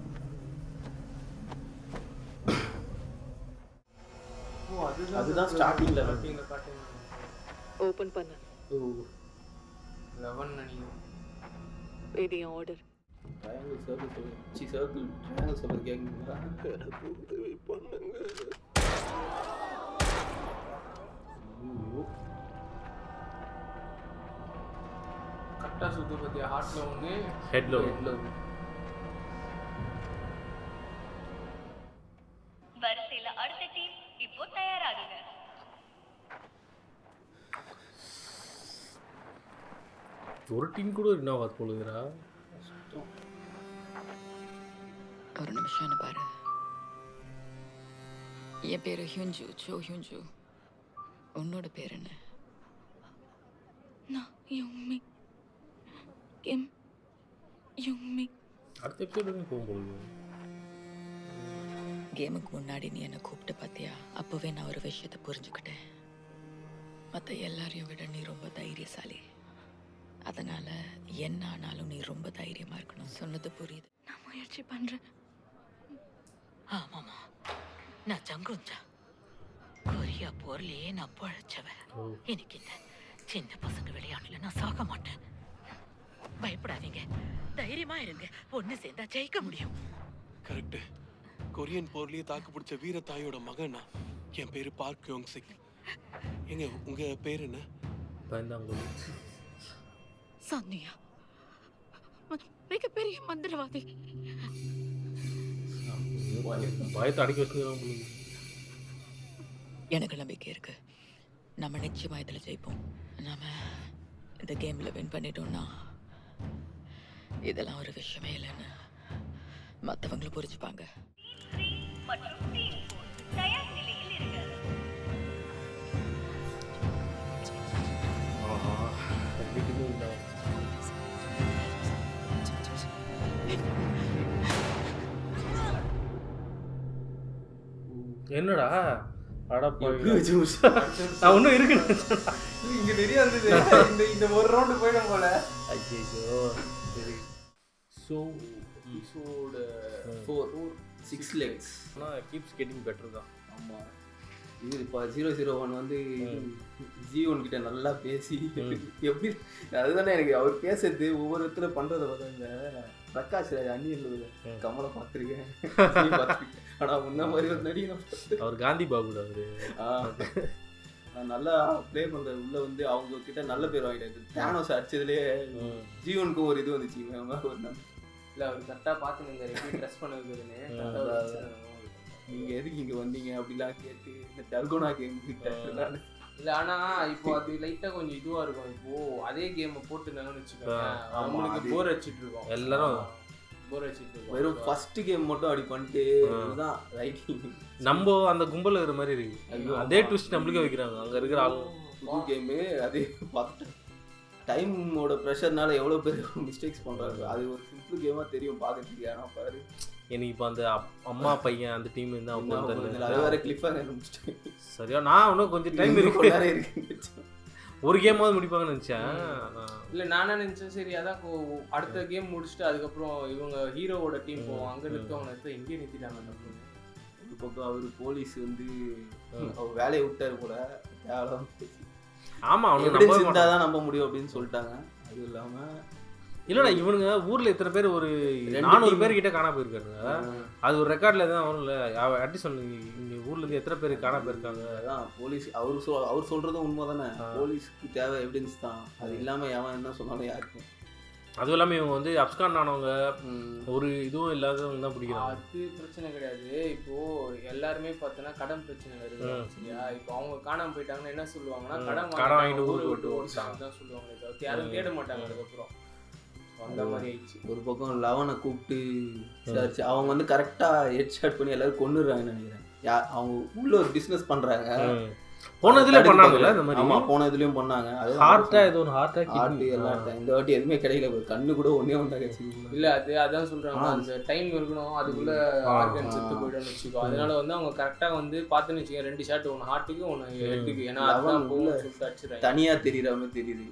Speaker 2: அதுதான் ஸ்டார்டிங்ல
Speaker 10: காட்டுங்க.
Speaker 22: ஓபன் பண்ணு.
Speaker 10: 11 நினைக்கிறேன்.
Speaker 22: இது என் ஆர்டர்.
Speaker 2: ட்ரையாங்கிள் சர்க்கிள் சொல்லு. சர்க்கிள் ட்ரையாங்கிள் சொல்றது கேக்குங்களா? எனக்கு உதவி பண்ணுங்க.
Speaker 10: கரெக்டா சுத்து பத்தியா? ஹார்ட்ல ஒண்ணு,
Speaker 1: ஹெட்ல ஒண்ணு.
Speaker 17: வரிசையில அடுத்த டீம் இப்போ தயாராகுங்க.
Speaker 1: ஒரு டீம் கூட என்ன வாத் போலுதுடா.
Speaker 18: ஒரு நிமிஷம் பாரு. என் பேரு ஹியூஞ்சு, சோ ஹியூஞ்சு. உன்னோட பேர் என்ன?
Speaker 14: நான் யும்மி. கிம் யும்மி.
Speaker 1: அடுத்த எபிசோடு போகும் பொழுது.
Speaker 9: கேமுக்கு முன்னாடி நீ என்னை கூப்பிட்டு பார்த்தியா? அப்போவே நான் ஒரு விஷயத்தை புரிஞ்சுக்கிட்டேன். மற்ற எல்லாரையும் விட நீ ரொம்ப தைரியசாலி. அதனால என்ன ஆனாலும் நீ ரொம்ப தைரியமா இருக்கணும். சொன்னது புரியுது.
Speaker 14: நான் முயற்சி பண்றேன்.
Speaker 9: ஆமாமா, நான் ஜங்குஞ்சா. கொரியா போர்லயே நான் பழச்சவன். எனக்கு இந்த சின்ன பசங்க விளையாட்டுல நான் சாக மாட்டேன். பயப்படாதீங்க, தைரியமா இருங்க. ஒண்ணு சேர்ந்தா ஜெயிக்க முடியும்.
Speaker 3: கரெக்ட். கொரியன் போர்லயே தாக்கு பிடிச்ச வீர தாயோட மகன் நான். என் பேரு பார்க் யோங் சிக். எங்க உங்க பேர் என்ன?
Speaker 1: பயந்தாங்கோலி.
Speaker 22: சானியா. மிகப்பெரிய பெரிய மந்திரவாதி.
Speaker 1: பயத்தை அடக்கி வச்சுருக்காங்க.
Speaker 9: எனக்கு நம்பிக்கை இருக்கு. நம்ம நிச்சயமா இதில் ஜெயிப்போம். நம்ம இந்த கேமில் வின் பண்ணிட்டோம்னா இதெல்லாம் ஒரு விஷயமே இல்லைன்னு மற்றவங்களும் புரிஞ்சுப்பாங்க.
Speaker 17: மற்றும் டீம் 4 தயார் நிலையில் இருக்கு.
Speaker 1: என்னடா
Speaker 2: எப்படி வச்சு
Speaker 1: நான் ஒன்றும் இருக்கு
Speaker 10: இங்க நிறைய இருந்தது. இந்த ஒரு ரவுண்டு போயிடும் போல.
Speaker 1: ஐயோ சரி. ஸோ
Speaker 2: எபிசோட் 4 6 லெக்ஸ்
Speaker 1: ஆனால் கீப்ஸ் கெட்டிங் பெட்டர் தான்.
Speaker 2: ஆமாம். இது இப்போ 001 வந்து G1 கிட்ட நல்லா பேசி எப்படி அதுதானே எனக்கு அவர் பேசுறது ஒவ்வொருத்தரும் பண்ணுறதை பார்த்தாங்க. பிரகாஷ் ராஜ் அந்நியன் கமலை பார்த்துருக்கேன், ஆனால் முன்ன மாதிரி ஒரு நடிகை
Speaker 1: அவர் காந்தி பாபு
Speaker 2: நல்லா ப்ளே பண்ணுறது. உள்ள வந்து அவங்க கிட்ட நல்ல பேர் வாங்கிட்டாரு. தேனோஸ் அடிச்சதுலேயே G1க்கு ஒரு இது வந்துச்சு. ஒரு
Speaker 10: இல்லை அவர் கரெக்டாக பார்த்துன்னு எப்படி ட்ரெஸ் பண்ண வைக்கிறதுன்னு.
Speaker 2: நீங்கள் எதுக்கு இங்கே வந்தீங்க அப்படிலாம் கேட்டு இந்த டல்கோனா கேம்
Speaker 10: இல்லை. ஆனால் இப்போ அது லைட்டாக கொஞ்சம் இதுவாக இருக்கும். இப்போது அதே கேமை போட்டுருந்தாங்கன்னு வச்சுக்கோங்க, அவங்களுக்கு போர் அடிச்சிட்டு இருக்கோம்.
Speaker 1: எல்லாரும்
Speaker 10: போர் அடிச்சிட்டு இருக்கோம்.
Speaker 2: வெறும் ஃபர்ஸ்ட் கேம் மட்டும் அப்படி பண்ணிட்டு இதுதான் ரைட்டிங்.
Speaker 1: நம்ம அந்த கும்பல் இருக்கிற மாதிரி இருக்கு. அதே ட்விஸ்ட் நம்மளுக்கே வைக்கிறாங்க. அங்கே இருக்கிற ஆள்
Speaker 2: புது கேமு அதே பார்த்துட்டு டைமோட ப்ரெஷர்னால எவ்வளோ பேர் மிஸ்டேக்ஸ் பண்ணுறாங்க. அது ஒரு சிம்பிள் கேமாக தெரியும் பார்க்கறதுக்கு. ஆனால் பாரு
Speaker 1: எனக்கு இப்போ அந்த அம்மா பையன் அந்த டீம் இருந்தால்
Speaker 2: அது வேற கிளிஃபாக ஆரம்பிச்சிட்டேன்.
Speaker 1: சரியா நான் இன்னும் கொஞ்சம் டைம் இருக்கு. ஒரு கேமாவது முடிப்பாங்கன்னு நினச்சேன்.
Speaker 10: இல்லை நானே நினச்சேன் சரி அதான் அடுத்த கேம் முடிச்சுட்டு அதுக்கப்புறம் இவங்க ஹீரோவோட டீம் போவோம். அங்கே நிறுத்தவங்க நிறுத்த இங்கேயே நிறுத்திட்டாங்க.
Speaker 2: ஒரு பக்கம் அவர் போலீஸ் வந்து அவர் வேலையை விட்டாரு போல. தேவையில்லாம
Speaker 1: ஆமாம்
Speaker 2: அவனுக்கு இருந்தால் தான் நம்ப முடியும் அப்படின்னு சொல்லிட்டாங்க. அது இல்லாமல்
Speaker 1: இல்லைடா இவனுங்க ஊரில் இத்தனை பேர் ஒரு 400 பேர்கிட்ட காணா போயிருக்காங்க. அது ஒரு ரெக்கார்டில் தான் வரும்ல. அட்லீஸ்ட் சொன்னீங்க இங்கே ஊர்லேருந்து எத்தனை பேர் காணா போயிருக்காங்க.
Speaker 2: அதான் போலீஸ் அவர் சொல்கிறதும் உண்மை தானே. போலீஸ்க்கு தேவை எவிடன்ஸ் தான். அது இல்லாமல் எவன் என்ன சொன்னாலும் யாருக்கும்.
Speaker 1: அதுவும் இல்லாமல் இவங்க வந்து அப்ஸ்கான் ஆனவங்க ஒரு இதுவும் இல்லாதவங்க தான் பிடிக்கிறாங்க.
Speaker 10: அது பிரச்சனை கிடையாது. இப்போது எல்லாருமே பார்த்தோன்னா கடன் பிரச்சனை வருது சரியா. இப்போ அவங்க காணாமல் போயிட்டாங்கன்னா என்ன சொல்லுவாங்கன்னா கடன் வாங்கிட்டு ஊருக்கு விட்டு ஓடிட்டாங்க தான் சொல்லுவாங்க. தவிர்த்து யாரும் தேட மாட்டாங்க. அதுக்கப்புறம் அந்த மாதிரி ஆயிடுச்சு.
Speaker 2: ஒரு பக்கம் 11 கூப்பிட்டு விசாரிச்சு அவங்க வந்து கரெக்டாக ஹெட் ஷாட் பண்ணி எல்லாரும் கொண்டுடுறாங்கன்னு நினைக்கிறேன். அவங்க உள்ள ஒரு பிஸ்னஸ் பண்ணுறாங்க.
Speaker 1: போனதுல பண்ணாங்கல்ல இந்த மாதிரி.
Speaker 2: ஆமாம் போனதுலேயும் பண்ணாங்க. அது
Speaker 1: ஹார்ட்டா ஏதோ ஒரு ஹார்ட்
Speaker 2: எல்லாம் இந்த வாட்டி எதுவுமே கிடைக்கல. கண்ணு கூட ஒன்றே ஒன்றாக
Speaker 10: இல்லை. அதான் சொல்கிறாங்க அந்த டைம் இருக்கணும். அதுக்குள்ளே ஆர்கன் செத்து போய்டும்னு வச்சுக்கோ. அதனால வந்து அவங்க கரெக்டாக வந்து பார்த்துன்னு வச்சுக்கோங்க 2 ஷாட், 1 ஹார்ட்டுக்கு 1 ஹெட்டுக்கு. ஏன்னா அதுதான் போகும் சொல்லிட்டு அடிச்சிடறாங்க.
Speaker 2: தனியாக தெரிகிற மாதிரி தெரியுது.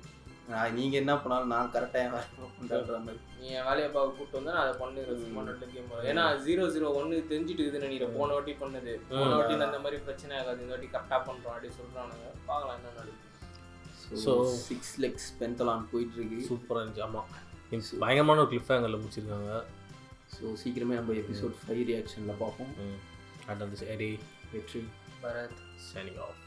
Speaker 2: நீங்கள் என்ன பண்ணாலும் நான் கரெக்டாக பண்ணுற மாதிரி.
Speaker 10: நீ என் வேலையை பார்க்க கூப்பிட்டு வந்தால் அதை பண்ணுறது கேம். ஏன்னா 001 தெரிஞ்சுட்டு நினைக்கிறேன். போன வாட்டி பண்ணது. போன வாட்டி அந்த மாதிரி பிரச்சனை ஆகாது. இந்த வாட்டி கரெக்டாக பண்ணுறோம் அப்படின்னு சொல்கிறானுங்க. பார்க்கலாம் என்ன நடக்குது.
Speaker 2: ஸோ 6 லெக்ஸ் பென்தலான் போயிட்டுருக்கு.
Speaker 1: சூப்பராக இருந்துச்சு. ஆமாம் பயங்கரமான ஒரு கிளிஃப் ஹேங்கரில் முடிச்சிருக்காங்க.
Speaker 2: ஸோ சீக்கிரமே நம்ம எபிசோட் 5 ரியாக்ஷனில் பார்ப்போம்.
Speaker 1: அண்ட் அந்த சரி
Speaker 2: வெற்றி
Speaker 10: பரத்
Speaker 1: சைனிங் ஆஃப்.